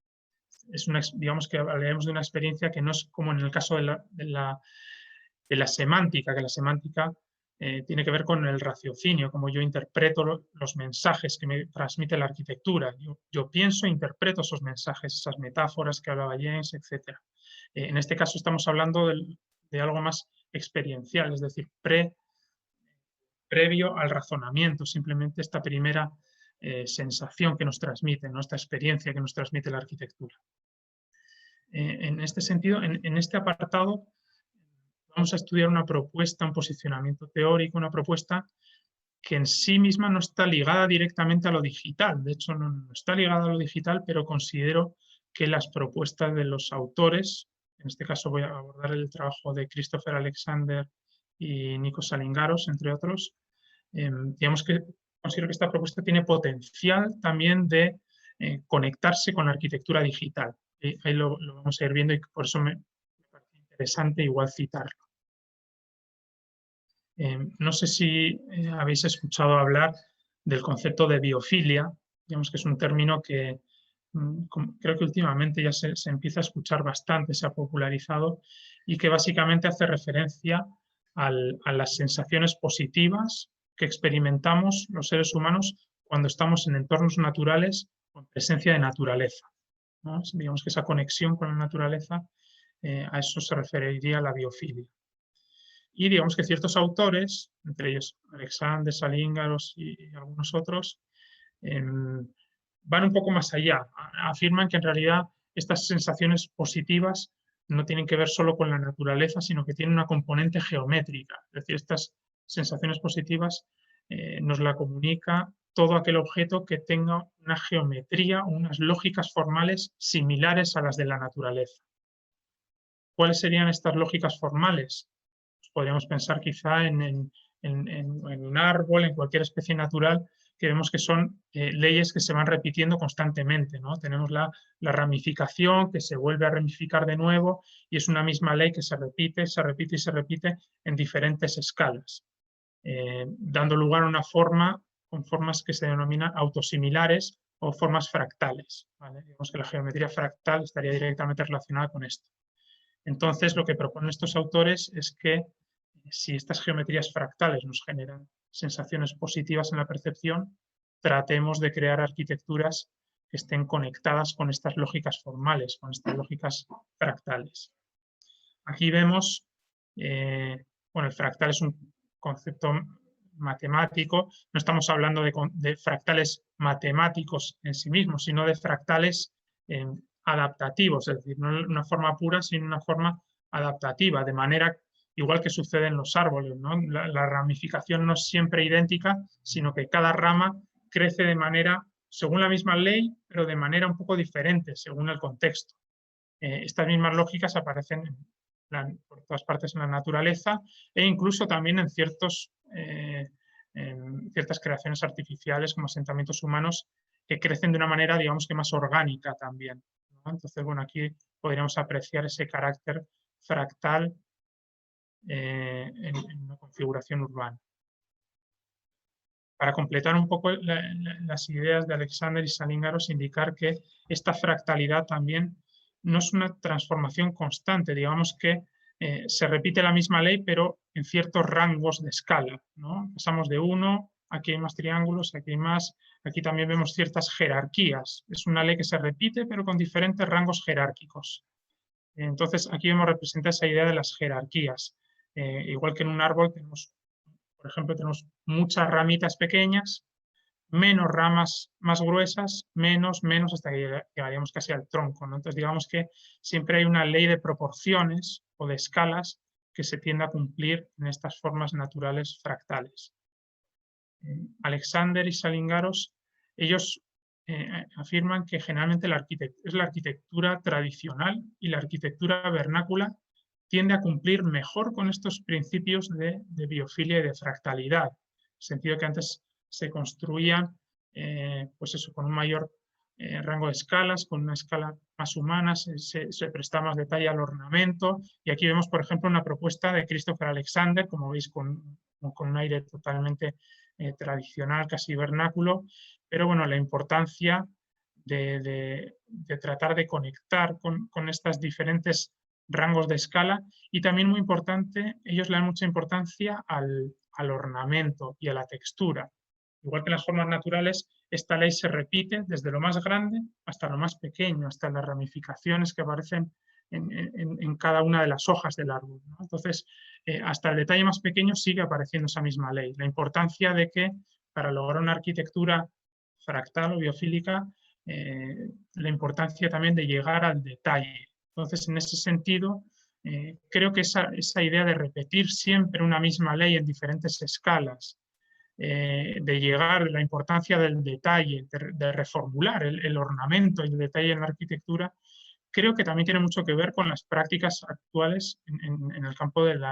Digamos que hablaremos de una experiencia que no es como en el caso de la semántica, que la semántica tiene que ver con el raciocinio, como yo interpreto los mensajes que me transmite la arquitectura. Yo pienso e interpreto esos mensajes, esas metáforas que hablaba James, etc. En este caso estamos hablando de algo más experiencial, es decir, previo al razonamiento, simplemente esta primera sensación que nos transmite, ¿no? Esta experiencia que nos transmite la arquitectura. En este sentido, en este apartado, vamos a estudiar una propuesta, un posicionamiento teórico, una propuesta que en sí misma no está ligada directamente a lo digital. De hecho, no está ligada a lo digital, pero considero que las propuestas de los autores, en este caso voy a abordar el trabajo de Christopher Alexander y Nikos Salingaros, entre otros, digamos que considero que esta propuesta tiene potencial también de conectarse con la arquitectura digital. Ahí lo vamos a ir viendo y por eso me parece interesante igual citarlo. No sé si habéis escuchado hablar del concepto de biofilia, digamos que es un término que creo que últimamente ya se empieza a escuchar bastante, se ha popularizado y que básicamente hace referencia a las sensaciones positivas que experimentamos los seres humanos cuando estamos en entornos naturales con presencia de naturaleza, ¿no? Digamos que esa conexión con la naturaleza, a eso se referiría la biofilia. Y digamos que ciertos autores, entre ellos Alexander, Salingaros y algunos otros, van un poco más allá. Afirman que en realidad estas sensaciones positivas no tienen que ver solo con la naturaleza, sino que tienen una componente geométrica. Es decir, estas sensaciones positivas nos la comunica todo aquel objeto que tenga una geometría, unas lógicas formales similares a las de la naturaleza. ¿Cuáles serían estas lógicas formales? Podríamos pensar quizá en un árbol, en cualquier especie natural, que vemos que son leyes que se van repitiendo constantemente, ¿no? Tenemos la ramificación que se vuelve a ramificar de nuevo y es una misma ley que se repite, se repite y se repite en diferentes escalas, dando lugar a una forma con formas que se denominan autosimilares o formas fractales, ¿vale? Digamos que la geometría fractal estaría directamente relacionada con esto. Entonces, lo que proponen estos autores es que si estas geometrías fractales nos generan sensaciones positivas en la percepción, tratemos de crear arquitecturas que estén conectadas con estas lógicas formales, con estas lógicas fractales. Aquí vemos, bueno, el fractal es un concepto matemático, no estamos hablando de fractales matemáticos en sí mismos, sino de fractales adaptativos, es decir, no una forma pura, sino una forma adaptativa, de manera igual que sucede en los árboles, ¿no? La ramificación no es siempre idéntica, sino que cada rama crece de manera, según la misma ley, pero de manera un poco diferente, según el contexto. Estas mismas lógicas aparecen por todas partes en la naturaleza e incluso también en ciertas creaciones artificiales como asentamientos humanos que crecen de una manera, digamos que más orgánica también, ¿no? Entonces, bueno, aquí podríamos apreciar ese carácter fractal en una configuración urbana. para completar un poco las ideas de Alexander y Salingaros, indicar que esta fractalidad también no es una transformación constante, digamos que se repite la misma ley, pero en ciertos rangos de escala, ¿no? Pasamos de 1, aquí hay más triángulos, aquí hay más, aquí también vemos ciertas jerarquías. Es una ley que se repite, pero con diferentes rangos jerárquicos. Entonces, aquí vemos representada esa idea de las jerarquías. Igual que en un árbol tenemos, por ejemplo, tenemos muchas ramitas pequeñas, menos ramas más gruesas, menos, hasta que llegaríamos casi al tronco, ¿no? Entonces, digamos que siempre hay una ley de proporciones o de escalas que se tiende a cumplir en estas formas naturales fractales. Alexander y Salingaros, ellos afirman que generalmente es la arquitectura tradicional y la arquitectura vernácula tiende a cumplir mejor con estos principios de biofilia y de fractalidad, en el sentido que antes se construían pues eso, con un mayor rango de escalas, con una escala más humana, se presta más detalle al ornamento, y aquí vemos, por ejemplo, una propuesta de Christopher Alexander, como veis, con un aire totalmente tradicional, casi vernáculo, pero bueno, la importancia de tratar de conectar con estas diferentes rangos de escala, y también muy importante, ellos le dan mucha importancia al ornamento y a la textura. Igual que en las formas naturales, esta ley se repite desde lo más grande hasta lo más pequeño, hasta las ramificaciones que aparecen en cada una de las hojas del árbol, ¿no? Entonces, hasta el detalle más pequeño sigue apareciendo esa misma ley. La importancia de que para lograr una arquitectura fractal o biofílica, la importancia también de llegar al detalle. Entonces, en ese sentido, creo que esa idea de repetir siempre una misma ley en diferentes escalas, de llegar, la importancia del detalle, de reformular el ornamento y el detalle en la arquitectura, creo que también tiene mucho que ver con las prácticas actuales en el campo del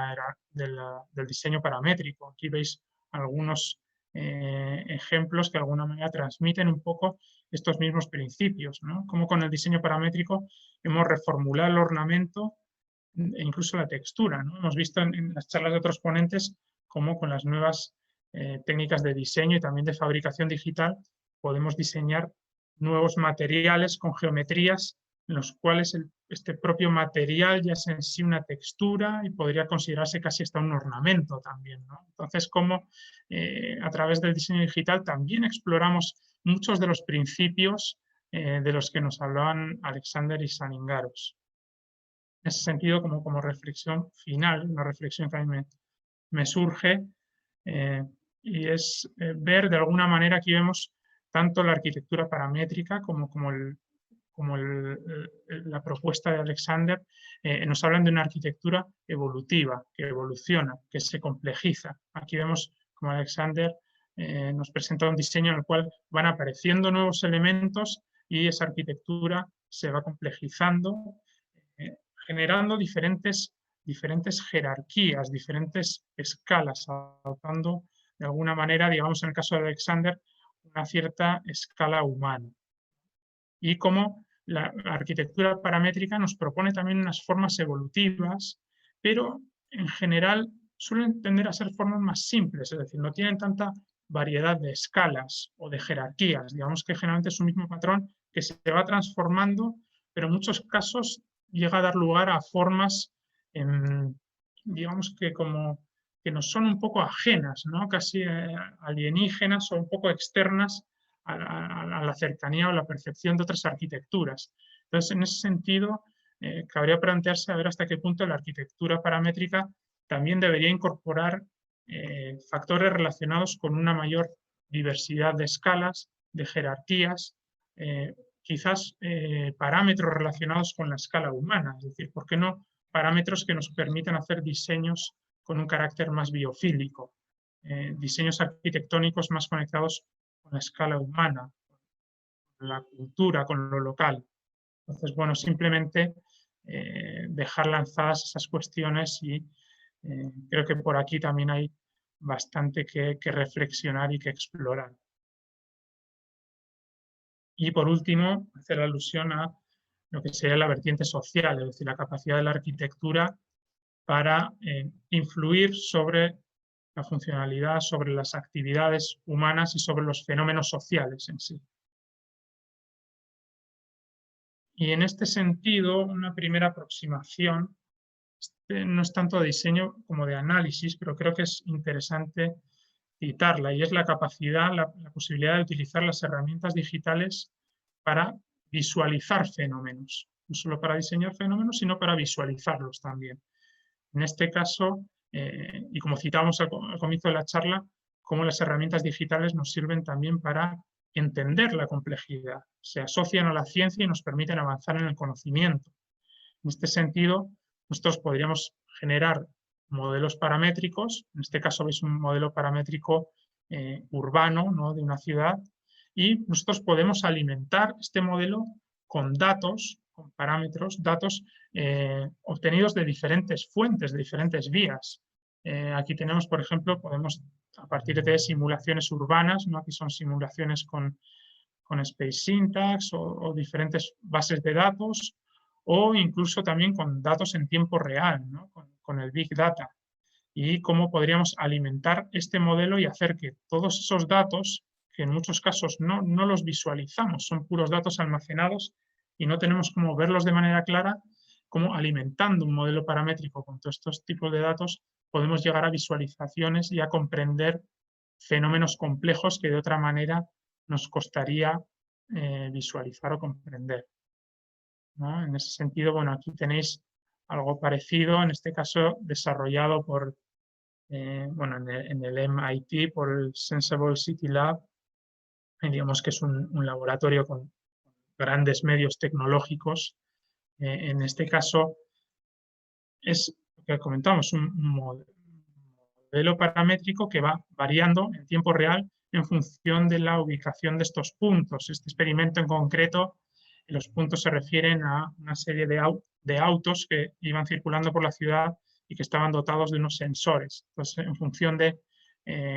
diseño paramétrico. Aquí veis algunos ejemplos que de alguna manera transmiten un poco estos mismos principios, ¿no? Como con el diseño paramétrico hemos reformulado el ornamento e incluso la textura, ¿no? Hemos visto en las charlas de otros ponentes cómo con las nuevas técnicas de diseño y también de fabricación digital podemos diseñar nuevos materiales con geometrías en los cuales este propio material ya es en sí una textura y podría considerarse casi hasta un ornamento también, ¿no? Entonces, como a través del diseño digital también exploramos muchos de los principios de los que nos hablaban Alexander y Salingaros. En ese sentido, como reflexión final, una reflexión que a mí me surge, y es ver de alguna manera, aquí vemos tanto la arquitectura paramétrica como la propuesta de Alexander, nos hablan de una arquitectura evolutiva, que evoluciona, que se complejiza. Aquí vemos como Alexander nos presenta un diseño en el cual van apareciendo nuevos elementos y esa arquitectura se va complejizando, generando diferentes jerarquías, diferentes escalas, adoptando de alguna manera, digamos en el caso de Alexander, una cierta escala humana. Y como la arquitectura paramétrica nos propone también unas formas evolutivas, pero en general suelen tender a ser formas más simples, es decir, no tienen tanta variedad de escalas o de jerarquías. Digamos que generalmente es un mismo patrón que se va transformando, pero en muchos casos llega a dar lugar a formas, digamos que que nos son un poco ajenas, ¿no? Casi alienígenas o un poco externas a la cercanía o la percepción de otras arquitecturas. Entonces, en ese sentido, cabría plantearse a ver hasta qué punto la arquitectura paramétrica también debería incorporar factores relacionados con una mayor diversidad de escalas, de jerarquías, quizás parámetros relacionados con la escala humana, es decir, ¿por qué no parámetros que nos permitan hacer diseños con un carácter más biofílico, diseños arquitectónicos más conectados con la escala humana, con la cultura, con lo local? Entonces, bueno, simplemente dejar lanzadas esas cuestiones y creo que por aquí también hay bastante que reflexionar y que explorar. Y por último, hacer alusión a lo que sería la vertiente social, es decir, la capacidad de la arquitectura para influir sobre la funcionalidad, sobre las actividades humanas y sobre los fenómenos sociales en sí. Y en este sentido, una primera aproximación, no es tanto de diseño como de análisis, pero creo que es interesante citarla, y es la capacidad, la posibilidad de utilizar las herramientas digitales para visualizar fenómenos, no solo para diseñar fenómenos, sino para visualizarlos también. En este caso, y como citábamos al comienzo de la charla, cómo las herramientas digitales nos sirven también para entender la complejidad, se asocian a la ciencia y nos permiten avanzar en el conocimiento. En este sentido, nosotros podríamos generar modelos paramétricos, en este caso veis un modelo paramétrico urbano, ¿no?, de una ciudad, y nosotros podemos alimentar este modelo con datos, con parámetros, datos obtenidos de diferentes fuentes, de diferentes vías. Aquí tenemos, por ejemplo, podemos a partir de simulaciones urbanas, ¿no?, aquí son simulaciones con Space Syntax o diferentes bases de datos, o incluso también con datos en tiempo real, ¿no?, con el Big Data. Y cómo podríamos alimentar este modelo y hacer que todos esos datos, que en muchos casos no los visualizamos, son puros datos almacenados y no tenemos cómo verlos de manera clara, cómo alimentando un modelo paramétrico con todos estos tipos de datos podemos llegar a visualizaciones y a comprender fenómenos complejos que de otra manera nos costaría visualizar o comprender, ¿no? En ese sentido, bueno, aquí tenéis algo parecido, en este caso desarrollado por, bueno, en el MIT, por el Sensible City Lab, digamos que es un laboratorio con grandes medios tecnológicos. En este caso es lo que comentamos, un modelo paramétrico que va variando en tiempo real en función de la ubicación de estos puntos. Este experimento en concreto, los puntos se refieren a una serie de autos que iban circulando por la ciudad y que estaban dotados de unos sensores. Entonces, en función de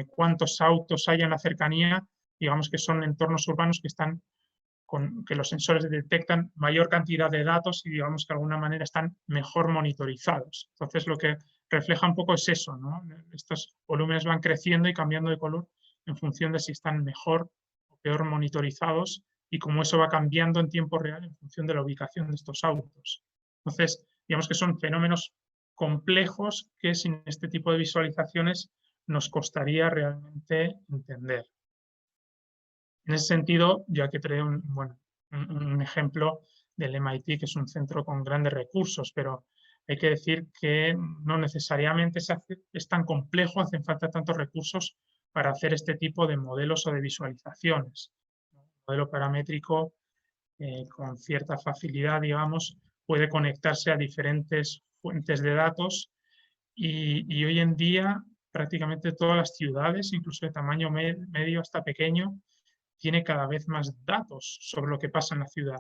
cuántos autos hay en la cercanía, digamos que son entornos urbanos que los sensores detectan mayor cantidad de datos y digamos que de alguna manera están mejor monitorizados. Entonces, lo que refleja un poco es eso, ¿no? Estos volúmenes van creciendo y cambiando de color en función de si están mejor o peor monitorizados y cómo eso va cambiando en tiempo real en función de la ubicación de estos autos. Entonces, digamos que son fenómenos complejos que sin este tipo de visualizaciones nos costaría realmente entender. En ese sentido, ya que traigo un ejemplo del MIT, que es un centro con grandes recursos, pero hay que decir que no necesariamente es tan complejo, hacen falta tantos recursos para hacer este tipo de modelos o de visualizaciones. Un modelo paramétrico con cierta facilidad, digamos, puede conectarse a diferentes fuentes de datos y hoy en día prácticamente todas las ciudades, incluso de tamaño medio hasta pequeño, tiene cada vez más datos sobre lo que pasa en la ciudad.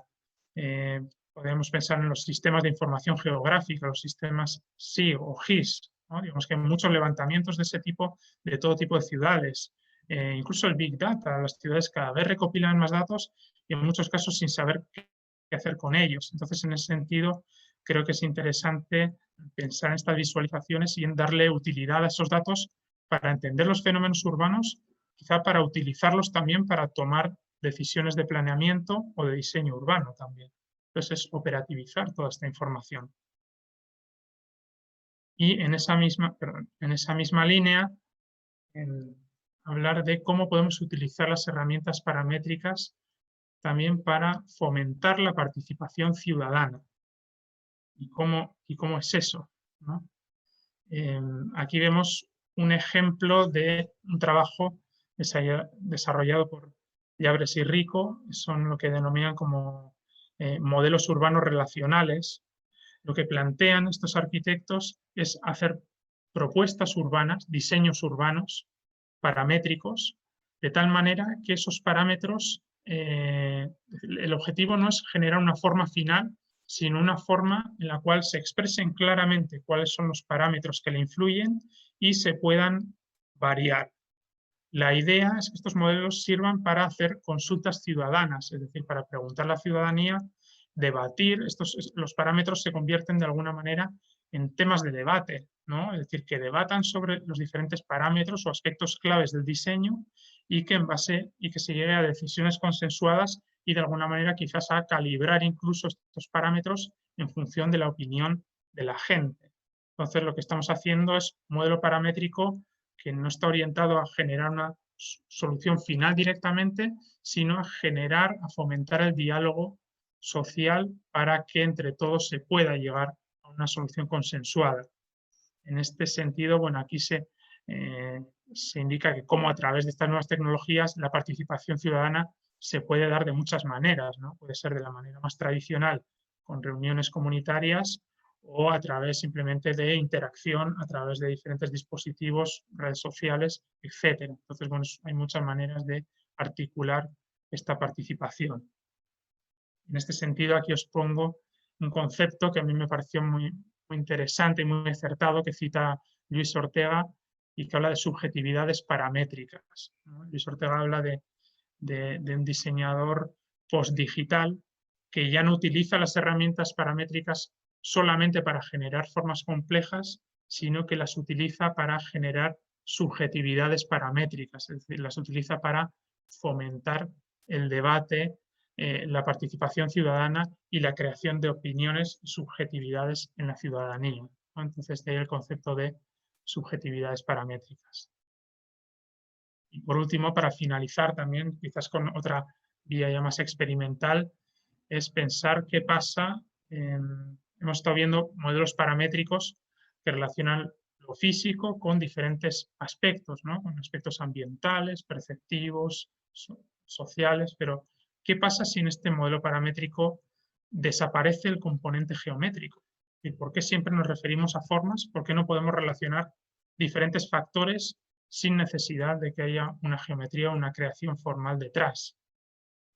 Podemos pensar en los sistemas de información geográfica, los sistemas SIG o GIS, ¿no? Digamos que hay muchos levantamientos de ese tipo, de todo tipo de ciudades. Incluso el Big Data, las ciudades cada vez recopilan más datos y en muchos casos sin saber qué hacer con ellos. Entonces, en ese sentido, creo que es interesante pensar en estas visualizaciones y en darle utilidad a esos datos para entender los fenómenos urbanos, quizá para utilizarlos también para tomar decisiones de planeamiento o de diseño urbano también. Entonces, es operativizar toda esta información. Y en esa misma línea, hablar de cómo podemos utilizar las herramientas paramétricas también para fomentar la participación ciudadana. ¿Y cómo es eso, ¿no? Aquí vemos un ejemplo de un trabajo desarrollado por Llabres y Rico, son lo que denominan como modelos urbanos relacionales. Lo que plantean estos arquitectos es hacer propuestas urbanas, diseños urbanos, paramétricos, de tal manera que esos parámetros, el objetivo no es generar una forma final, sino una forma en la cual se expresen claramente cuáles son los parámetros que le influyen y se puedan variar. La idea es que estos modelos sirvan para hacer consultas ciudadanas, es decir, para preguntar a la ciudadanía, debatir, los parámetros se convierten de alguna manera en temas de debate, ¿no? Es decir, que debatan sobre los diferentes parámetros o aspectos claves del diseño y que se llegue a decisiones consensuadas y de alguna manera quizás a calibrar incluso estos parámetros en función de la opinión de la gente. Entonces lo que estamos haciendo es un modelo paramétrico que no está orientado a generar una solución final directamente, sino a generar, a fomentar el diálogo social para que entre todos se pueda llegar a una solución consensuada. En este sentido, bueno, aquí se indica que cómo a través de estas nuevas tecnologías la participación ciudadana se puede dar de muchas maneras, ¿no? Puede ser de la manera más tradicional, con reuniones comunitarias, o a través simplemente de interacción a través de diferentes dispositivos, redes sociales, etc. Entonces, bueno, hay muchas maneras de articular esta participación. En este sentido, aquí os pongo un concepto que a mí me pareció muy interesante y muy acertado, que cita Luis Ortega y que habla de subjetividades paramétricas, ¿no? Luis Ortega habla de un diseñador postdigital que ya no utiliza las herramientas paramétricas solamente para generar formas complejas, sino que las utiliza para generar subjetividades paramétricas, es decir, las utiliza para fomentar el debate, la participación ciudadana y la creación de opiniones y subjetividades en la ciudadanía, ¿no? Entonces, de ahí el concepto de subjetividades paramétricas. Y por último, para finalizar también, quizás con otra vía ya más experimental, es pensar qué pasa. Hemos estado viendo modelos paramétricos que relacionan lo físico con diferentes aspectos, ¿no? Con aspectos ambientales, perceptivos, sociales, pero ¿qué pasa si en este modelo paramétrico desaparece el componente geométrico? ¿Y por qué siempre nos referimos a formas? ¿Por qué no podemos relacionar diferentes factores sin necesidad de que haya una geometría o una creación formal detrás?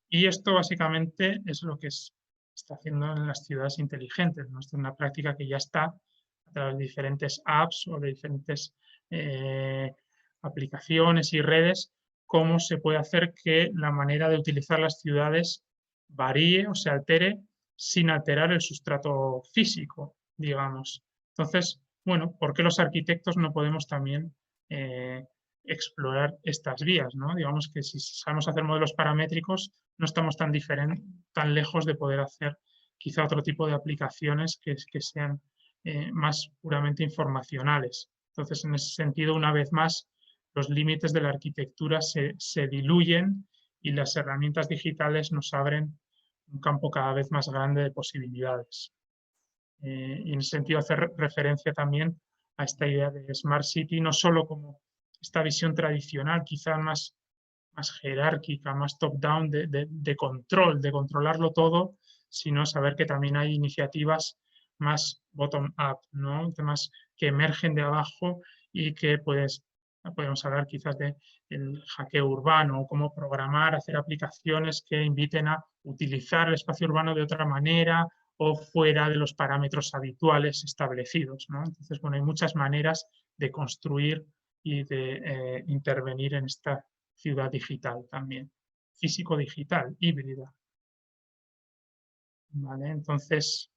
Y esto básicamente es lo que está haciendo en las ciudades inteligentes, ¿no? Esta es una práctica que ya está a través de diferentes apps o de diferentes aplicaciones y redes, cómo se puede hacer que la manera de utilizar las ciudades varíe o se altere sin alterar el sustrato físico, digamos. Entonces, bueno, ¿por qué los arquitectos no podemos también explorar estas vías, ¿no? Digamos que si sabemos hacer modelos paramétricos, no estamos tan lejos de poder hacer quizá otro tipo de aplicaciones que sean más puramente informacionales. Entonces, en ese sentido, una vez más, los límites de la arquitectura se diluyen y las herramientas digitales nos abren un campo cada vez más grande de posibilidades. Y en ese sentido, hacer referencia también a esta idea de Smart City, no solo como esta visión tradicional, quizá más jerárquica, más top-down, de control, de controlarlo todo, sino saber que también hay iniciativas más bottom-up, ¿no? Temas que emergen de abajo y que podemos hablar quizás del hackeo urbano, o cómo programar, hacer aplicaciones que inviten a utilizar el espacio urbano de otra manera o fuera de los parámetros habituales establecidos, ¿no? Entonces, bueno, hay muchas maneras de construir y de intervenir en esta ciudad digital también, físico-digital, híbrida. ¿Vale? Entonces,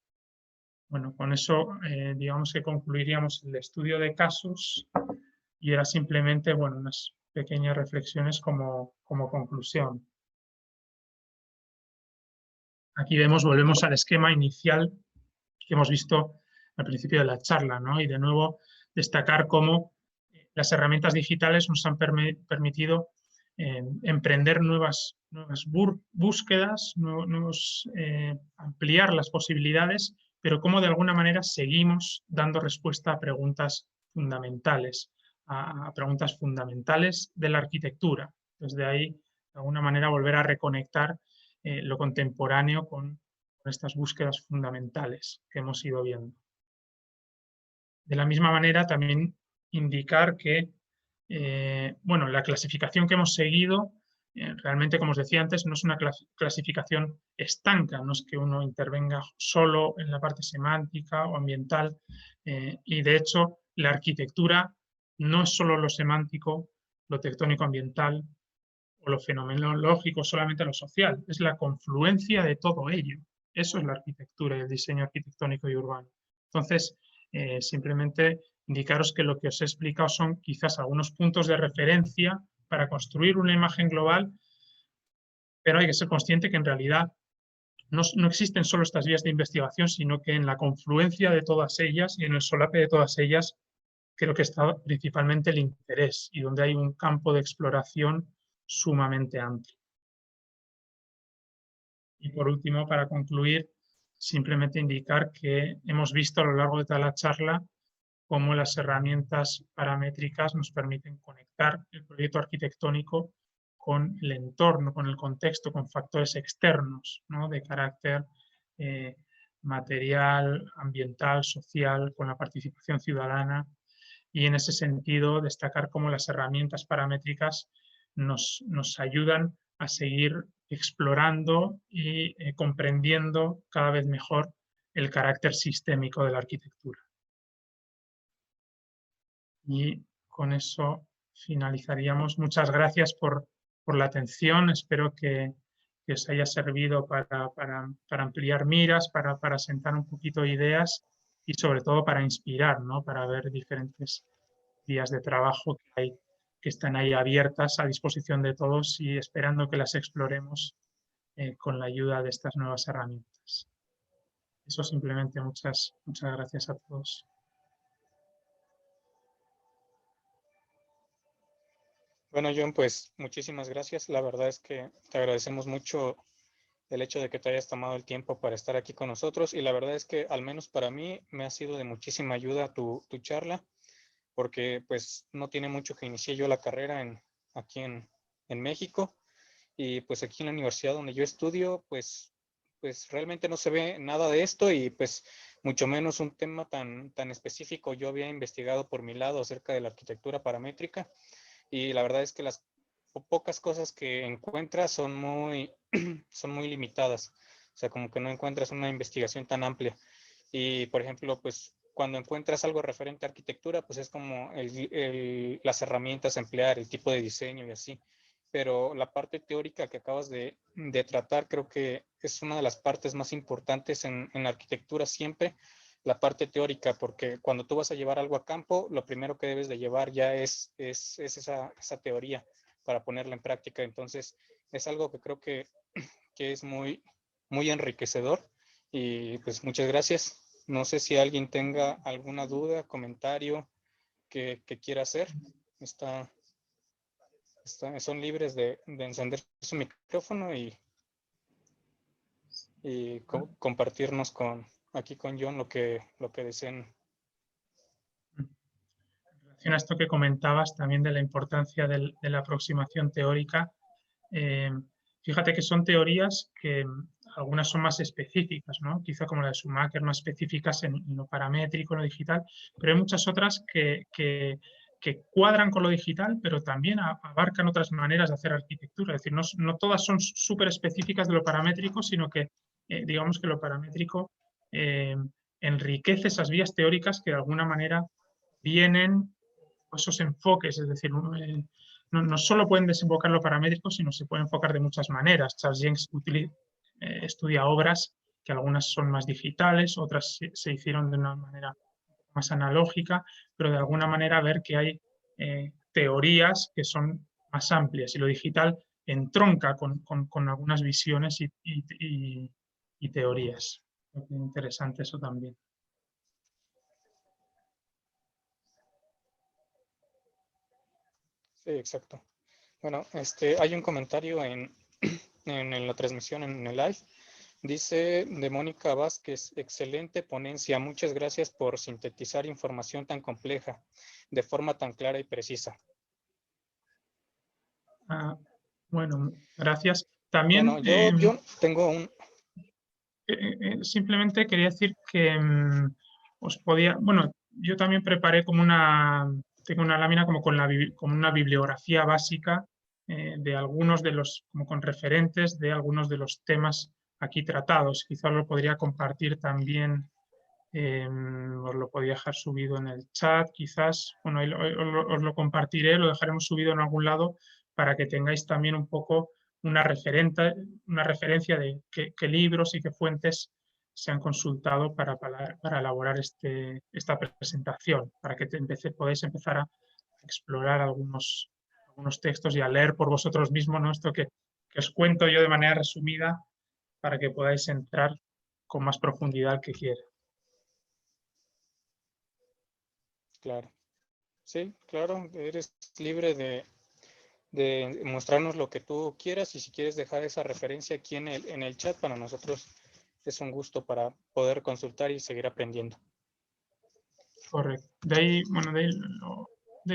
bueno, con eso digamos que concluiríamos el estudio de casos y era simplemente, bueno, unas pequeñas reflexiones como conclusión. Aquí volvemos al esquema inicial que hemos visto al principio de la charla, ¿no? Y de nuevo destacar cómo las herramientas digitales nos han permitido emprender nuevas búsquedas, ampliar las posibilidades, pero cómo de alguna manera seguimos dando respuesta a preguntas fundamentales, a preguntas fundamentales de la arquitectura. Desde ahí, de alguna manera, volver a reconectar lo contemporáneo con estas búsquedas fundamentales que hemos ido viendo. De la misma manera, también indicar que bueno, la clasificación que hemos seguido, realmente, como os decía antes, no es una clasificación estanca, no es que uno intervenga solo en la parte semántica o ambiental, y de hecho la arquitectura no es solo lo semántico, lo tectónico ambiental o lo fenomenológico, solamente lo social, es la confluencia de todo ello. Eso es la arquitectura y el diseño arquitectónico y urbano. Entonces, simplemente indicaros que lo que os he explicado son quizás algunos puntos de referencia para construir una imagen global, pero hay que ser consciente que en realidad no existen solo estas vías de investigación, sino que en la confluencia de todas ellas y en el solape de todas ellas creo que está principalmente el interés y donde hay un campo de exploración sumamente amplio. Y por último, para concluir, simplemente indicar que hemos visto a lo largo de toda la charla cómo las herramientas paramétricas nos permiten conectar el proyecto arquitectónico con el entorno, con el contexto, con factores externos, ¿no? De carácter material, ambiental, social, con la participación ciudadana. Y en ese sentido, destacar cómo las herramientas paramétricas nos ayudan a seguir explorando y comprendiendo cada vez mejor el carácter sistémico de la arquitectura. Y con eso finalizaríamos. Muchas gracias por la atención. Espero que os haya servido para ampliar miras, para sentar un poquito ideas y sobre todo para inspirar, ¿no? Para ver diferentes vías de trabajo que están ahí abiertas a disposición de todos y esperando que las exploremos con la ayuda de estas nuevas herramientas. Eso simplemente, muchas gracias a todos. Bueno, John, pues muchísimas gracias. La verdad es que te agradecemos mucho el hecho de que te hayas tomado el tiempo para estar aquí con nosotros y la verdad es que al menos para mí me ha sido de muchísima ayuda tu charla porque pues no tiene mucho que inicié yo la carrera aquí en México y pues aquí en la universidad donde yo estudio pues realmente no se ve nada de esto y pues mucho menos un tema tan específico. Yo había investigado por mi lado acerca de la arquitectura paramétrica y la verdad es que las pocas cosas que encuentras son muy limitadas. O sea, como que no encuentras una investigación tan amplia. Y, por ejemplo, pues cuando encuentras algo referente a arquitectura, pues es como las herramientas a emplear, el tipo de diseño y así. Pero la parte teórica que acabas de tratar creo que es una de las partes más importantes en la arquitectura siempre, la parte teórica, porque cuando tú vas a llevar algo a campo, lo primero que debes de llevar ya es esa teoría para ponerla en práctica. Entonces, es algo que creo que es muy enriquecedor y pues muchas gracias. No sé si alguien tenga alguna duda, comentario que quiera hacer. Son libres de encender su micrófono y compartirnos aquí con John lo que deseen. En relación a esto que comentabas también de la importancia de la aproximación teórica, fíjate que son teorías que algunas son más específicas, ¿no? Quizá como la de Schumacher, más específicas en lo paramétrico, en lo digital, pero hay muchas otras que cuadran con lo digital, pero también abarcan otras maneras de hacer arquitectura. Es decir, no todas son súper específicas de lo paramétrico, sino que digamos que lo paramétrico enriquece esas vías teóricas que de alguna manera vienen esos enfoques, es decir, no solo pueden desembocar lo paramétrico, sino se puede enfocar de muchas maneras. Charles Jeanks estudia obras que algunas son más digitales, otras se hicieron de una manera más analógica, pero de alguna manera ver que hay teorías que son más amplias y lo digital entronca con algunas visiones y teorías. Es interesante eso también. Sí, exacto. Bueno, hay un comentario en la transmisión, en el live. Dice de Mónica Vázquez, excelente ponencia. Muchas gracias por sintetizar información tan compleja de forma tan clara y precisa. Bueno, gracias. También bueno, yo tengo un... simplemente quería decir que bueno, yo también preparé tengo una lámina como con una bibliografía básica de algunos de los, como con referentes de algunos de los temas aquí tratados. Quizá lo podría compartir también, os lo podría dejar subido en el chat, quizás, bueno, os lo compartiré, lo dejaremos subido en algún lado para que tengáis también un poco una referencia de qué libros y qué fuentes se han consultado para elaborar esta presentación, para que podáis empezar a explorar algunos textos y a leer por vosotros mismos, ¿no? Esto que os cuento yo de manera resumida para que podáis entrar con más profundidad al que quiera. Claro. Sí, claro, eres libre de mostrarnos lo que tú quieras, y si quieres dejar esa referencia aquí en el chat, para nosotros es un gusto para poder consultar y seguir aprendiendo. Correcto. De ahí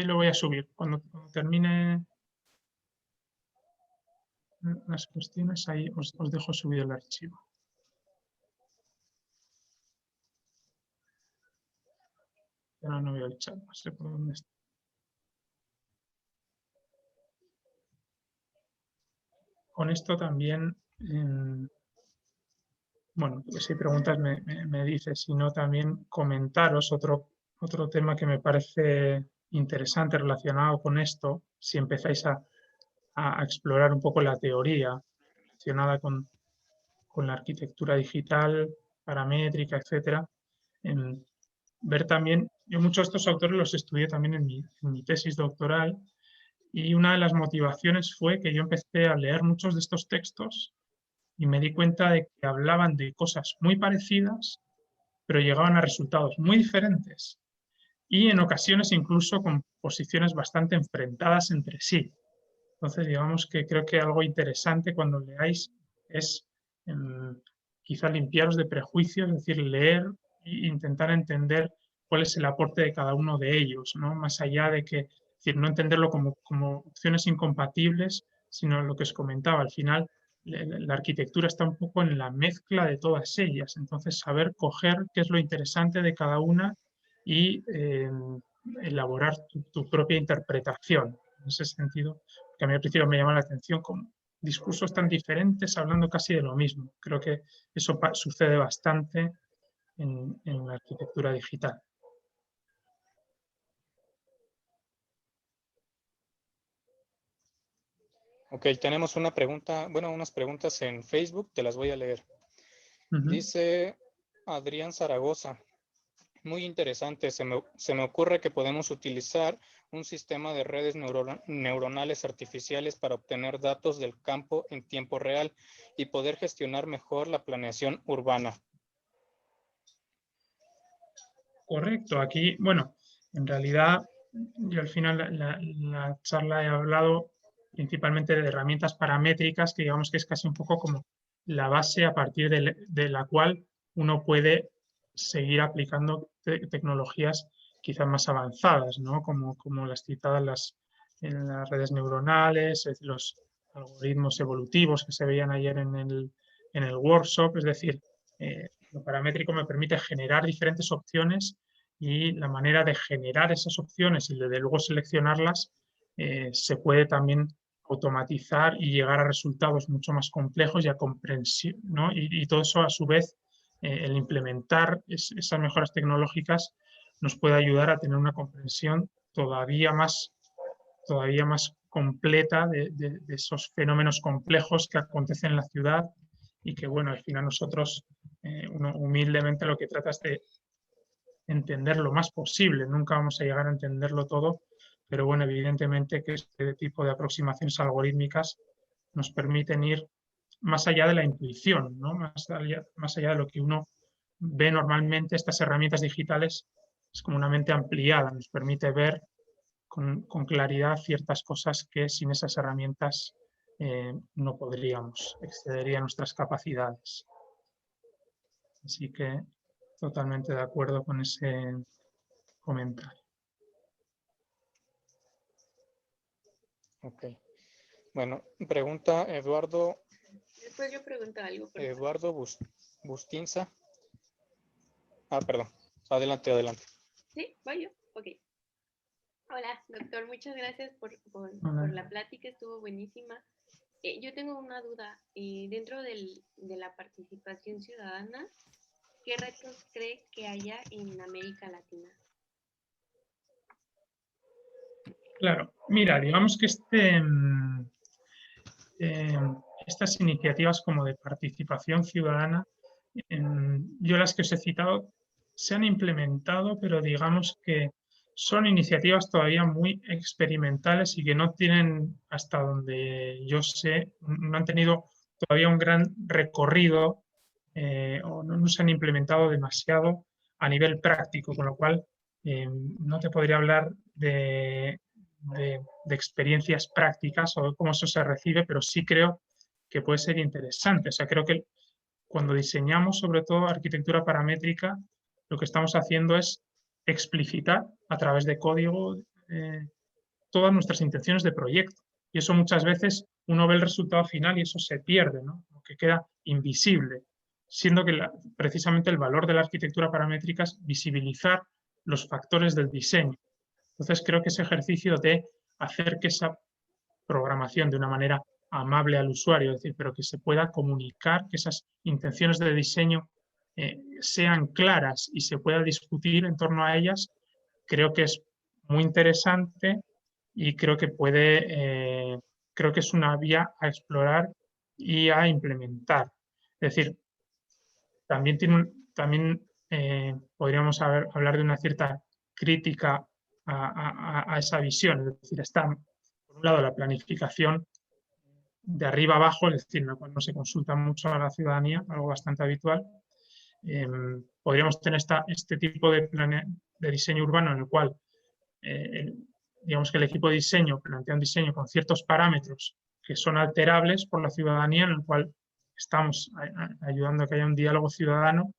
lo voy a subir. Cuando termine las cuestiones, ahí os dejo subir el archivo. Ahora no veo el chat, no sé por dónde está. Con esto también, bueno, si hay preguntas me dices, si no también comentaros otro tema que me parece interesante relacionado con esto, si empezáis a explorar un poco la teoría relacionada con la arquitectura digital, paramétrica, etcétera. Ver también, yo muchos de estos autores los estudié también en mi tesis doctoral, y una de las motivaciones fue que yo empecé a leer muchos de estos textos y me di cuenta de que hablaban de cosas muy parecidas, pero llegaban a resultados muy diferentes y en ocasiones incluso con posiciones bastante enfrentadas entre sí. Entonces, digamos que creo que algo interesante cuando leáis es quizá limpiaros de prejuicios, es decir, leer e intentar entender cuál es el aporte de cada uno de ellos, ¿no? Más allá de que, es decir, no entenderlo como opciones incompatibles, sino lo que os comentaba, al final la arquitectura está un poco en la mezcla de todas ellas, entonces saber coger qué es lo interesante de cada una y elaborar tu propia interpretación. En ese sentido, que a mí al principio me llama la atención con discursos tan diferentes hablando casi de lo mismo. Creo que eso sucede bastante en la arquitectura digital. Ok, tenemos una pregunta, bueno, unas preguntas en Facebook, te las voy a leer. Dice Adrián Zaragoza: muy interesante, se me ocurre que podemos utilizar un sistema de redes neuronales artificiales para obtener datos del campo en tiempo real y poder gestionar mejor la planeación urbana. Correcto, aquí, bueno, en realidad yo al final la charla he hablado principalmente de herramientas paramétricas, que digamos que es casi un poco como la base a partir de la cual uno puede seguir aplicando tecnologías quizás más avanzadas, ¿no? Como las citadas en las redes neuronales, los algoritmos evolutivos que se veían ayer en el workshop, es decir, lo paramétrico me permite generar diferentes opciones y la manera de generar esas opciones y de luego seleccionarlas se puede también automatizar y llegar a resultados mucho más complejos y a comprensión, ¿no? Y todo eso a su vez, el implementar esas mejoras tecnológicas nos puede ayudar a tener una comprensión todavía más completa de esos fenómenos complejos que acontecen en la ciudad y que, bueno, al final nosotros, uno humildemente lo que trata es de entender lo más posible. Nunca vamos a llegar a entenderlo todo, pero bueno, evidentemente que este tipo de aproximaciones algorítmicas nos permiten ir más allá de la intuición, ¿no? Más allá de lo que uno ve normalmente. Estas herramientas digitales es como una mente ampliada, nos permite ver con claridad ciertas cosas que sin esas herramientas no podríamos, excedería nuestras capacidades. Así que totalmente de acuerdo con ese comentario. Ok. Bueno, pregunta Eduardo. Después yo pregunto algo. Eduardo Bustinza. Perdón. Adelante. ¿Sí? ¿Voy yo? Ok. Hola, doctor. Muchas gracias por la plática. Estuvo buenísima. Yo tengo una duda. Dentro de la participación ciudadana, ¿qué retos cree que haya en América Latina? Claro, mira, digamos que estas iniciativas como de participación ciudadana Yo las que os he citado se han implementado, pero digamos que son iniciativas todavía muy experimentales y que no tienen, hasta donde yo sé, no han tenido todavía un gran recorrido o no se han implementado demasiado a nivel práctico, con lo cual no te podría hablar de experiencias prácticas o de cómo eso se recibe, pero sí creo que puede ser interesante. O sea, creo que cuando diseñamos sobre todo arquitectura paramétrica, lo que estamos haciendo es explicitar a través de código todas nuestras intenciones de proyecto. Y eso muchas veces uno ve el resultado final y eso se pierde, ¿no? Que queda invisible, siendo que precisamente el valor de la arquitectura paramétrica es visibilizar los factores del diseño. Entonces creo que ese ejercicio de hacer que esa programación de una manera amable al usuario, es decir, pero que se pueda comunicar, que esas intenciones de diseño sean claras y se pueda discutir en torno a ellas, creo que es muy interesante y creo que creo que es una vía a explorar y a implementar. Es decir, también podríamos hablar de una cierta crítica a esa visión, es decir, está por un lado la planificación de arriba abajo, es decir, en la cual no se consulta mucho a la ciudadanía, algo bastante habitual. Podríamos tener este tipo de diseño urbano en el cual digamos que el equipo de diseño plantea un diseño con ciertos parámetros que son alterables por la ciudadanía, en el cual estamos ayudando a que haya un diálogo ciudadano,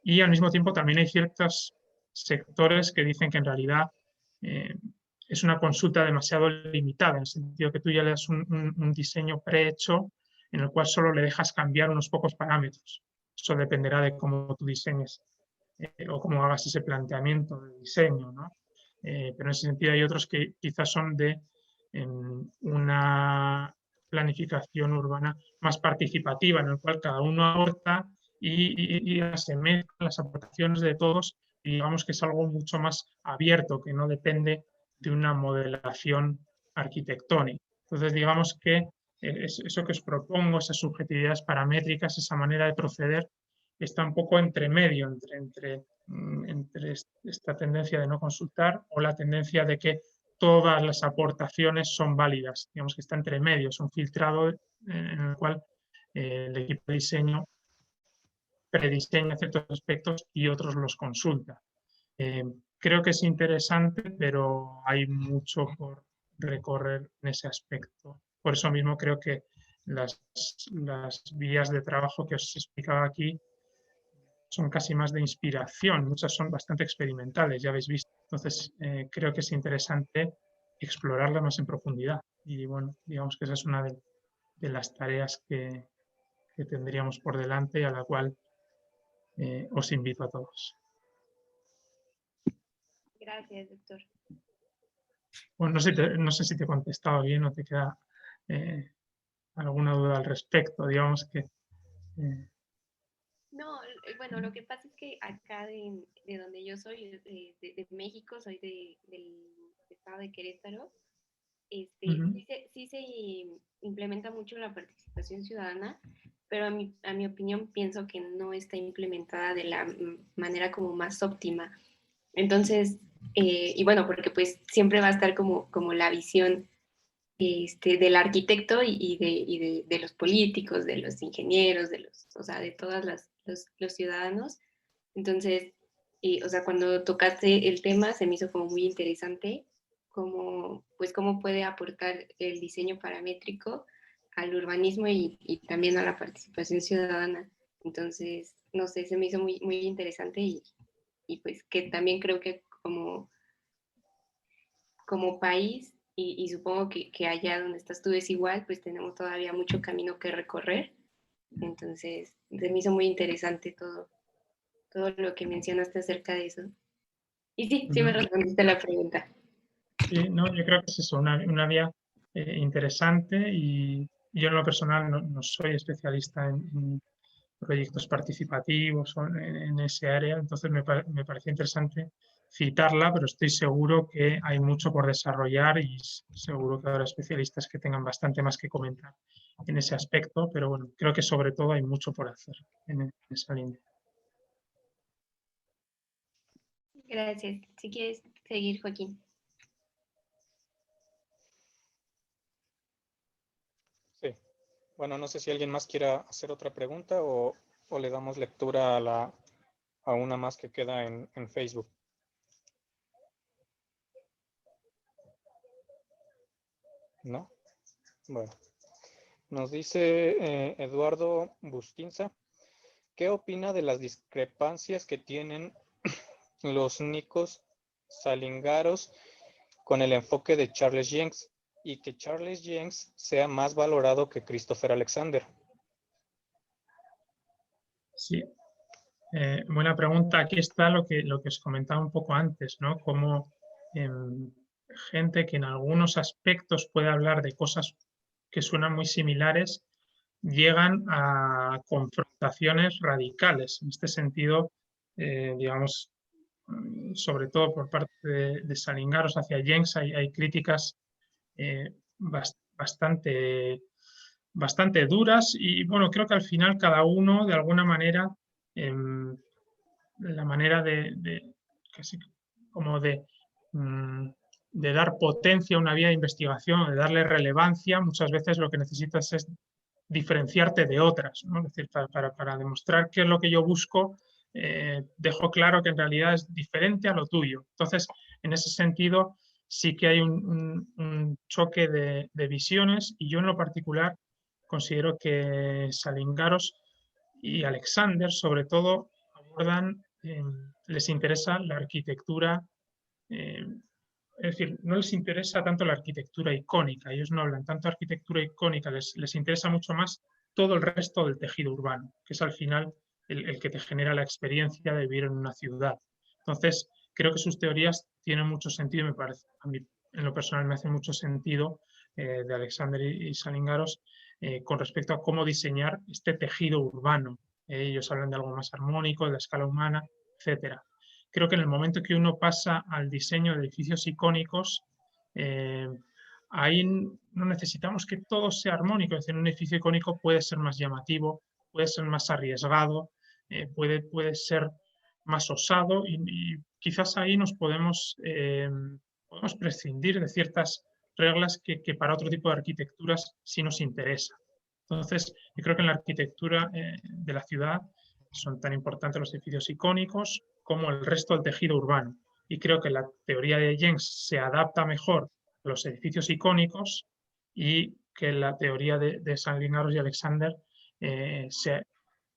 y al mismo tiempo también hay ciertos sectores que dicen que en realidad es una consulta demasiado limitada, en el sentido que tú ya le das un diseño prehecho en el cual solo le dejas cambiar unos pocos parámetros. Eso dependerá de cómo tú diseñes o cómo hagas ese planteamiento de diseño, ¿no? Pero en ese sentido hay otros que quizás son de una planificación urbana más participativa, en el cual cada uno aporta y se mezclan las aportaciones de todos, y digamos que es algo mucho más abierto, que no depende de una modelación arquitectónica. Entonces, digamos que eso que os propongo, esas subjetividades paramétricas, esa manera de proceder, está un poco entre medio, entre esta tendencia de no consultar o la tendencia de que todas las aportaciones son válidas. Digamos que está entre medio, es un filtrado en el cual el equipo de diseño prediseña ciertos aspectos y otros los consulta. Creo que es interesante, pero hay mucho por recorrer en ese aspecto. Por eso mismo creo que las vías de trabajo que os explicaba aquí son casi más de inspiración, muchas son bastante experimentales, ya habéis visto. Entonces, creo que es interesante explorarla más en profundidad. Y bueno, digamos que esa es una de las tareas que tendríamos por delante y a la cual os invito a todos. Gracias, doctor. Bueno, no sé si te he contestado bien o te queda alguna duda al respecto. Digamos que... No, bueno, lo que pasa es que acá de donde yo soy, de México, soy del estado de Querétaro, sí se implementa mucho la participación ciudadana, pero a mi opinión pienso que no está implementada de la manera como más óptima. Entonces, y bueno, porque pues siempre va a estar como la visión del arquitecto y de los políticos, de los ingenieros, o sea, de todos los ciudadanos. Entonces, o sea, cuando tocaste el tema se me hizo como muy interesante cómo puede aportar el diseño paramétrico al urbanismo y también a la participación ciudadana. Entonces, no sé, se me hizo muy, muy interesante y pues que también creo que como país, y supongo que allá donde estás tú es igual, pues tenemos todavía mucho camino que recorrer. Entonces, se me hizo muy interesante todo lo que mencionaste acerca de eso. Y sí me respondiste la pregunta. Sí, no, yo creo que es eso, una vía interesante, y yo en lo personal no soy especialista en proyectos participativos o en ese área, entonces me parecía interesante citarla, pero estoy seguro que hay mucho por desarrollar y seguro que habrá especialistas que tengan bastante más que comentar en ese aspecto, pero bueno, creo que sobre todo hay mucho por hacer en esa línea. Gracias. Si quieres seguir, Joaquín. Sí. Bueno, no sé si alguien más quiera hacer otra pregunta o le damos lectura a una más que queda en Facebook. ¿No? Bueno. Nos dice Eduardo Bustinza, ¿qué opina de las discrepancias que tienen los nicos salingaros con el enfoque de Charles Jenks y que Charles Jenks sea más valorado que Christopher Alexander? Sí, buena pregunta. Aquí está lo que os comentaba un poco antes, ¿no? Como gente que en algunos aspectos puede hablar de cosas que suenan muy similares, llegan a confrontaciones radicales. En este sentido, digamos, sobre todo por parte de Salingaros hacia Jenks, hay críticas bastante duras y bueno, creo que al final cada uno de alguna manera, la manera casi como de dar potencia a una vía de investigación, de darle relevancia, muchas veces lo que necesitas es diferenciarte de otras, ¿no? Es decir, para demostrar qué es lo que yo busco, dejo claro que en realidad es diferente a lo tuyo. Entonces, en ese sentido, sí que hay un choque de visiones y yo en lo particular considero que Salingaros y Alexander, sobre todo, abordan, les interesa la arquitectura, es decir, no les interesa tanto la arquitectura icónica, ellos no hablan tanto de arquitectura icónica, les interesa mucho más todo el resto del tejido urbano, que es al final el que te genera la experiencia de vivir en una ciudad. Entonces, creo que sus teorías tienen mucho sentido y me parece, a mí en lo personal me hace mucho sentido de Alexander y Salingaros con respecto a cómo diseñar este tejido urbano. Ellos hablan de algo más armónico, de la escala humana, etcétera. Creo que en el momento que uno pasa al diseño de edificios icónicos, ahí no necesitamos que todo sea armónico. Es decir, un edificio icónico puede ser más llamativo, puede ser más arriesgado, puede ser más osado y quizás ahí nos podemos prescindir de ciertas reglas que para otro tipo de arquitecturas sí nos interesa. Entonces, yo creo que en la arquitectura de la ciudad son tan importantes los edificios icónicos como el resto del tejido urbano. Y creo que la teoría de Jenks se adapta mejor a los edificios icónicos y que la teoría de Salingaros y Alexander se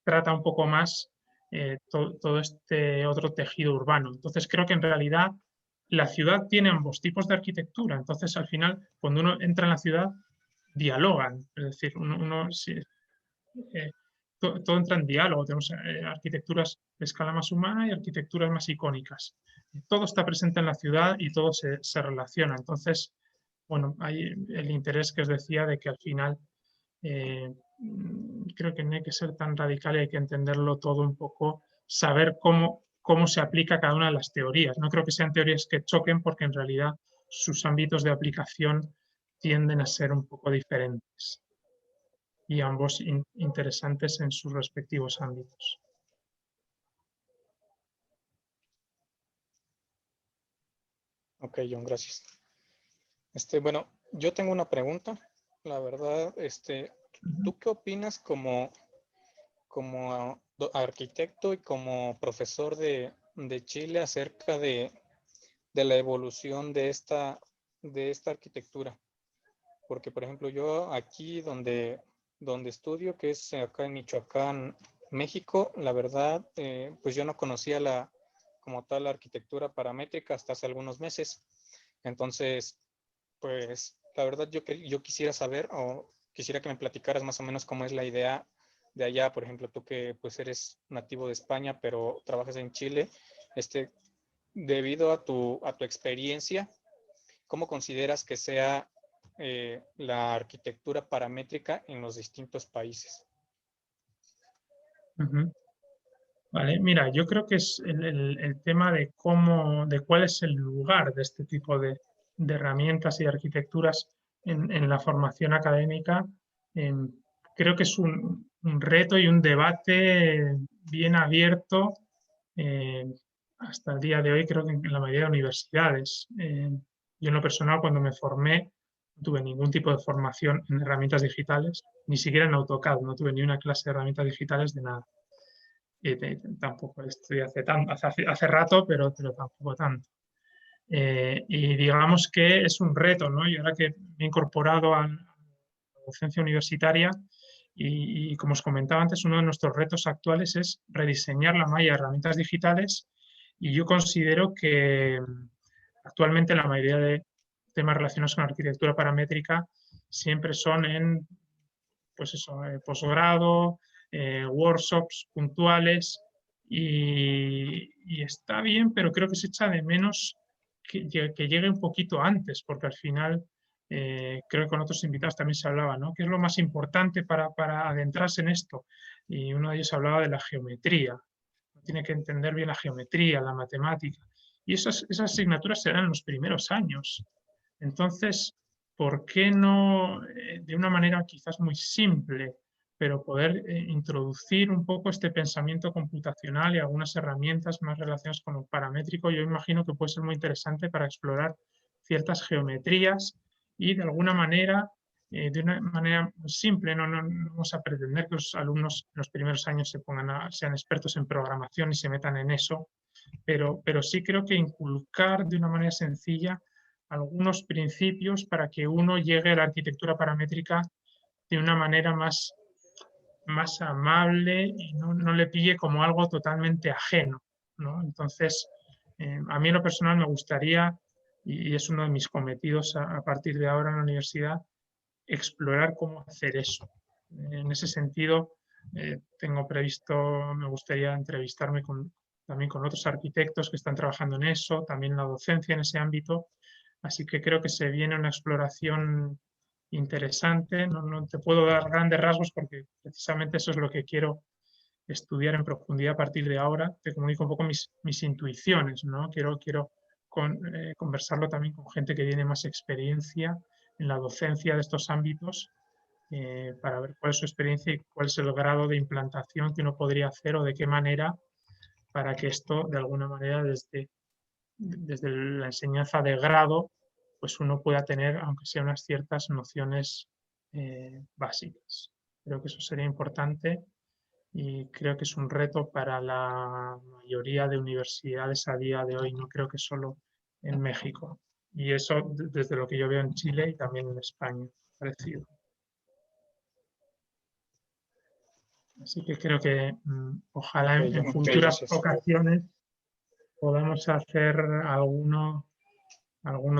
trata un poco más todo este otro tejido urbano. Entonces creo que en realidad la ciudad tiene ambos tipos de arquitectura. Entonces al final, cuando uno entra en la ciudad, dialogan. Es decir, todo entra en diálogo. Tenemos arquitecturas de escala más humana y arquitecturas más icónicas. Todo está presente en la ciudad y todo se relaciona. Entonces, bueno, hay el interés que os decía de que al final creo que no hay que ser tan radical y hay que entenderlo todo un poco, saber cómo se aplica cada una de las teorías. No creo que sean teorías que choquen porque en realidad sus ámbitos de aplicación tienden a ser un poco diferentes y ambos interesantes en sus respectivos ámbitos. Ok, John, gracias. Bueno, yo tengo una pregunta. La verdad, ¿tú qué opinas como arquitecto y como profesor de Chile acerca de la evolución de esta arquitectura? Porque, por ejemplo, yo aquí donde estudio, que es acá en Michoacán, México, la verdad, pues yo no conocía como tal la arquitectura paramétrica hasta hace algunos meses. Entonces, pues la verdad yo quisiera saber o quisiera que me platicaras más o menos cómo es la idea de allá. Por ejemplo, tú que pues eres nativo de España, pero trabajas en Chile, debido a tu experiencia, ¿cómo consideras que sea la arquitectura paramétrica en los distintos países? Vale, mira, yo creo que es el tema de cuál es el lugar de este tipo de herramientas y arquitecturas en la formación académica. em, Creo que es un reto y un debate bien abierto eh, hasta el día de hoy, creo que en la mayoría de universidades. Yo en lo personal, cuando me formé, no tuve ningún tipo de formación en herramientas digitales, ni siquiera en AutoCAD, no tuve ni una clase de herramientas digitales de nada. Tampoco estoy hace rato, pero tampoco tanto. Y digamos que es un reto, ¿no? Y ahora que me he incorporado a la docencia universitaria y como os comentaba antes, uno de nuestros retos actuales es rediseñar la malla de herramientas digitales y yo considero que actualmente la mayoría de temas relacionados con arquitectura paramétrica siempre son en pues eso, posgrado, workshops puntuales y está bien, pero creo que se echa de menos que llegue un poquito antes, porque al final creo que con otros invitados también se hablaba, ¿no? ¿Qué es lo más importante para adentrarse en esto? Y uno de ellos hablaba de la geometría. Tiene que entender bien la geometría, la matemática. Y esas asignaturas serán en los primeros años. Entonces, ¿por qué no, de una manera quizás muy simple, pero poder introducir un poco este pensamiento computacional y algunas herramientas más relacionadas con lo paramétrico? Yo imagino que puede ser muy interesante para explorar ciertas geometrías y de alguna manera, de una manera simple, no vamos a pretender que los alumnos en los primeros años sean expertos en programación y se metan en eso, pero sí creo que inculcar de una manera sencilla algunos principios para que uno llegue a la arquitectura paramétrica de una manera más amable y no le pille como algo totalmente ajeno, ¿no? Entonces, a mí en lo personal me gustaría, y es uno de mis cometidos a partir de ahora en la universidad, explorar cómo hacer eso. En ese sentido, tengo previsto, me gustaría entrevistarme también con otros arquitectos que están trabajando en eso, también la docencia en ese ámbito. Así que creo que se viene una exploración interesante. No te puedo dar grandes rasgos porque precisamente eso es lo que quiero estudiar en profundidad a partir de ahora. Te comunico un poco mis intuiciones, ¿no? Quiero conversarlo también con gente que tiene más experiencia en la docencia de estos ámbitos para ver cuál es su experiencia y cuál es el grado de implantación que uno podría hacer o de qué manera para que esto, de alguna manera, desde la enseñanza de grado, pues uno pueda tener, aunque sea unas ciertas nociones básicas. Creo que eso sería importante y creo que es un reto para la mayoría de universidades a día de hoy, no creo que solo en México. Y eso desde lo que yo veo en Chile y también en España, parecido. Así que creo que ojalá en futuras ocasiones podamos hacer alguna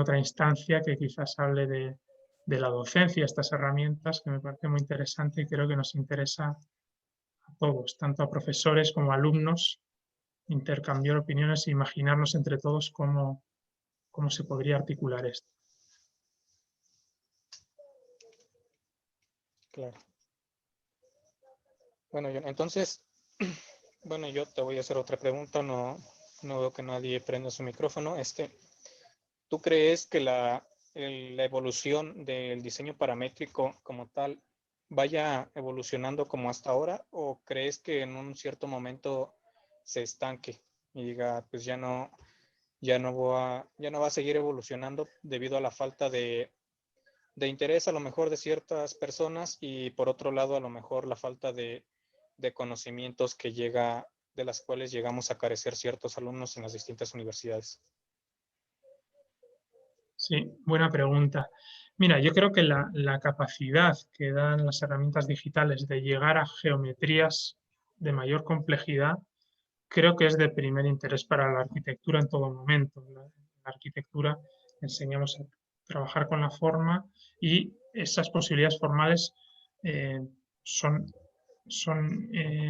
otra instancia que quizás hable de la docencia, estas herramientas, que me parece muy interesante y creo que nos interesa a todos, tanto a profesores como a alumnos, intercambiar opiniones e imaginarnos entre todos cómo se podría articular esto. Claro. Bueno, entonces, bueno, yo te voy a hacer otra pregunta, no veo que nadie prenda su micrófono. ¿Tú crees que la evolución del diseño paramétrico como tal vaya evolucionando como hasta ahora, o crees que en un cierto momento se estanque y diga, pues ya no va a seguir evolucionando debido a la falta de interés a lo mejor de ciertas personas y por otro lado a lo mejor la falta de conocimientos de las cuales llegamos a carecer ciertos alumnos en las distintas universidades? Sí, buena pregunta. Mira, yo creo que la capacidad que dan las herramientas digitales de llegar a geometrías de mayor complejidad, creo que es de primer interés para la arquitectura en todo momento. En la arquitectura enseñamos a trabajar con la forma y esas posibilidades formales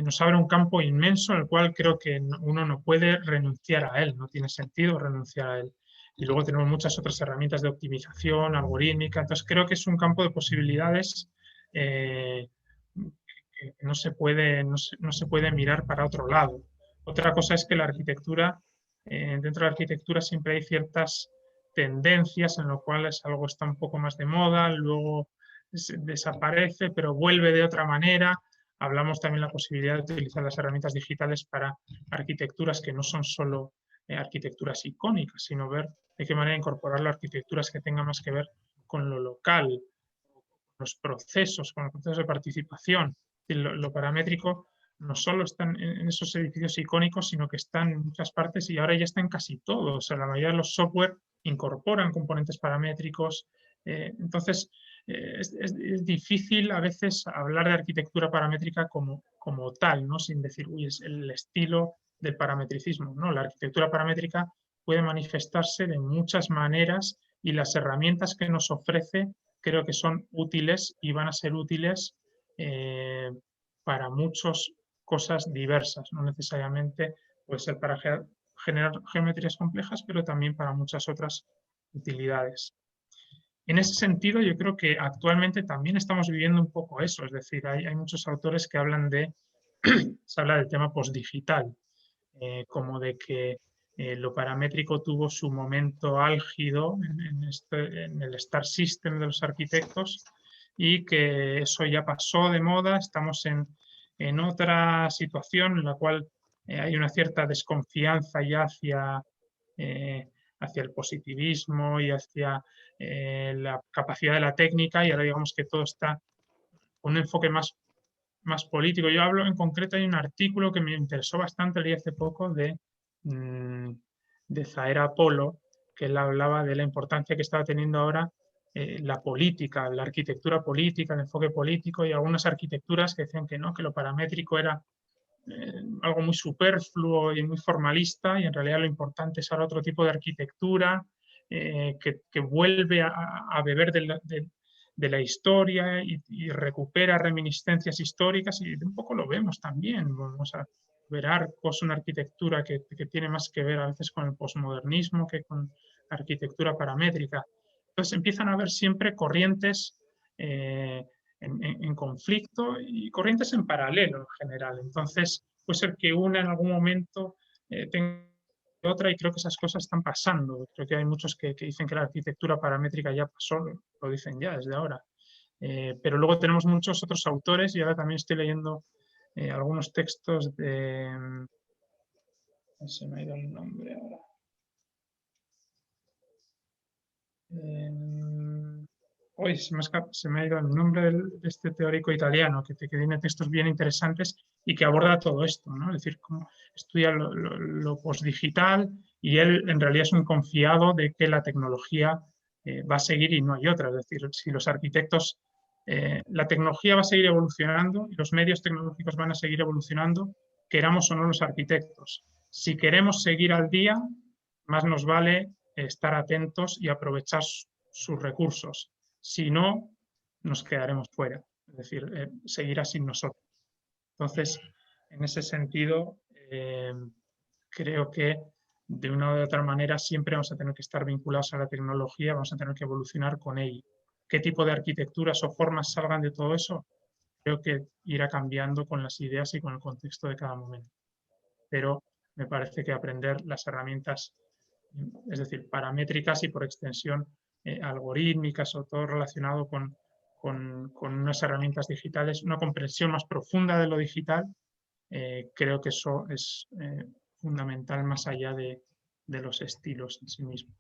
nos abre un campo inmenso en el cual creo que uno no puede renunciar a él, no tiene sentido renunciar a él. Y luego tenemos muchas otras herramientas de optimización, algorítmica, entonces creo que es un campo de posibilidades que no se puede mirar para otro lado. Otra cosa es que la arquitectura, dentro de la arquitectura siempre hay ciertas tendencias en lo cual algo está un poco más de moda, luego desaparece, pero vuelve de otra manera. Hablamos también de la posibilidad de utilizar las herramientas digitales para arquitecturas que no son solo arquitecturas icónicas, sino ver de qué manera incorporar arquitecturas que tengan más que ver con lo local, con los procesos de participación. Lo paramétrico no solo están en esos edificios icónicos, sino que están en muchas partes y ahora ya está en casi todo. O sea, la mayoría de los software incorporan componentes paramétricos. Entonces, es difícil a veces hablar de arquitectura paramétrica como tal, ¿no? Sin decir, uy, es el estilo del parametricismo. No, la arquitectura paramétrica puede manifestarse de muchas maneras y las herramientas que nos ofrece creo que son útiles y van a ser útiles para muchas cosas diversas. No necesariamente puede ser para generar geometrías complejas, pero también para muchas otras utilidades. En ese sentido, yo creo que actualmente también estamos viviendo un poco eso, es decir, hay muchos autores que hablan se habla del tema postdigital, como de que lo paramétrico tuvo su momento álgido en el Star System de los arquitectos y que eso ya pasó de moda, estamos en otra situación en la cual hay una cierta desconfianza ya hacia el positivismo y hacia la capacidad de la técnica, y ahora digamos que todo está con un enfoque más político. Yo hablo en concreto, hay un artículo que me interesó bastante, leí hace poco, de Zaera Polo, que él hablaba de la importancia que estaba teniendo ahora la política, la arquitectura política, el enfoque político, y algunas arquitecturas que decían que no, que lo paramétrico era algo muy superfluo y muy formalista, y en realidad lo importante es ahora otro tipo de arquitectura que vuelve a beber de la historia y recupera reminiscencias históricas, y un poco lo vemos también. Vamos a ver Arcos, una arquitectura que tiene más que ver a veces con el posmodernismo que con la arquitectura paramétrica. Entonces empiezan a haber siempre corrientes en conflicto y corrientes en paralelo en general. Entonces puede ser que una en algún momento tenga otra, y creo que esas cosas están pasando. Creo que hay muchos que dicen que la arquitectura paramétrica ya pasó, lo dicen ya desde ahora. Pero luego tenemos muchos otros autores, y ahora también estoy leyendo algunos textos de... se me ha ido el nombre ahora. Hoy se me ha ido el nombre de este teórico italiano que tiene textos bien interesantes y que aborda todo esto, ¿no? Es decir, cómo estudia lo postdigital, y él en realidad es un confiado de que la tecnología va a seguir y no hay otra. Es decir, si los arquitectos, la tecnología va a seguir evolucionando y los medios tecnológicos van a seguir evolucionando, queramos o no los arquitectos. Si queremos seguir al día, más nos vale estar atentos y aprovechar sus recursos. Si no, nos quedaremos fuera, es decir, seguirá sin nosotros. Entonces, en ese sentido, creo que de una u otra manera siempre vamos a tener que estar vinculados a la tecnología, vamos a tener que evolucionar con ella. ¿Qué tipo de arquitecturas o formas salgan de todo eso? Creo que irá cambiando con las ideas y con el contexto de cada momento. Pero me parece que aprender las herramientas, es decir, paramétricas y por extensión algorítmicas, o todo relacionado con unas herramientas digitales, una comprensión más profunda de lo digital, creo que eso es fundamental más allá de los estilos en sí mismos.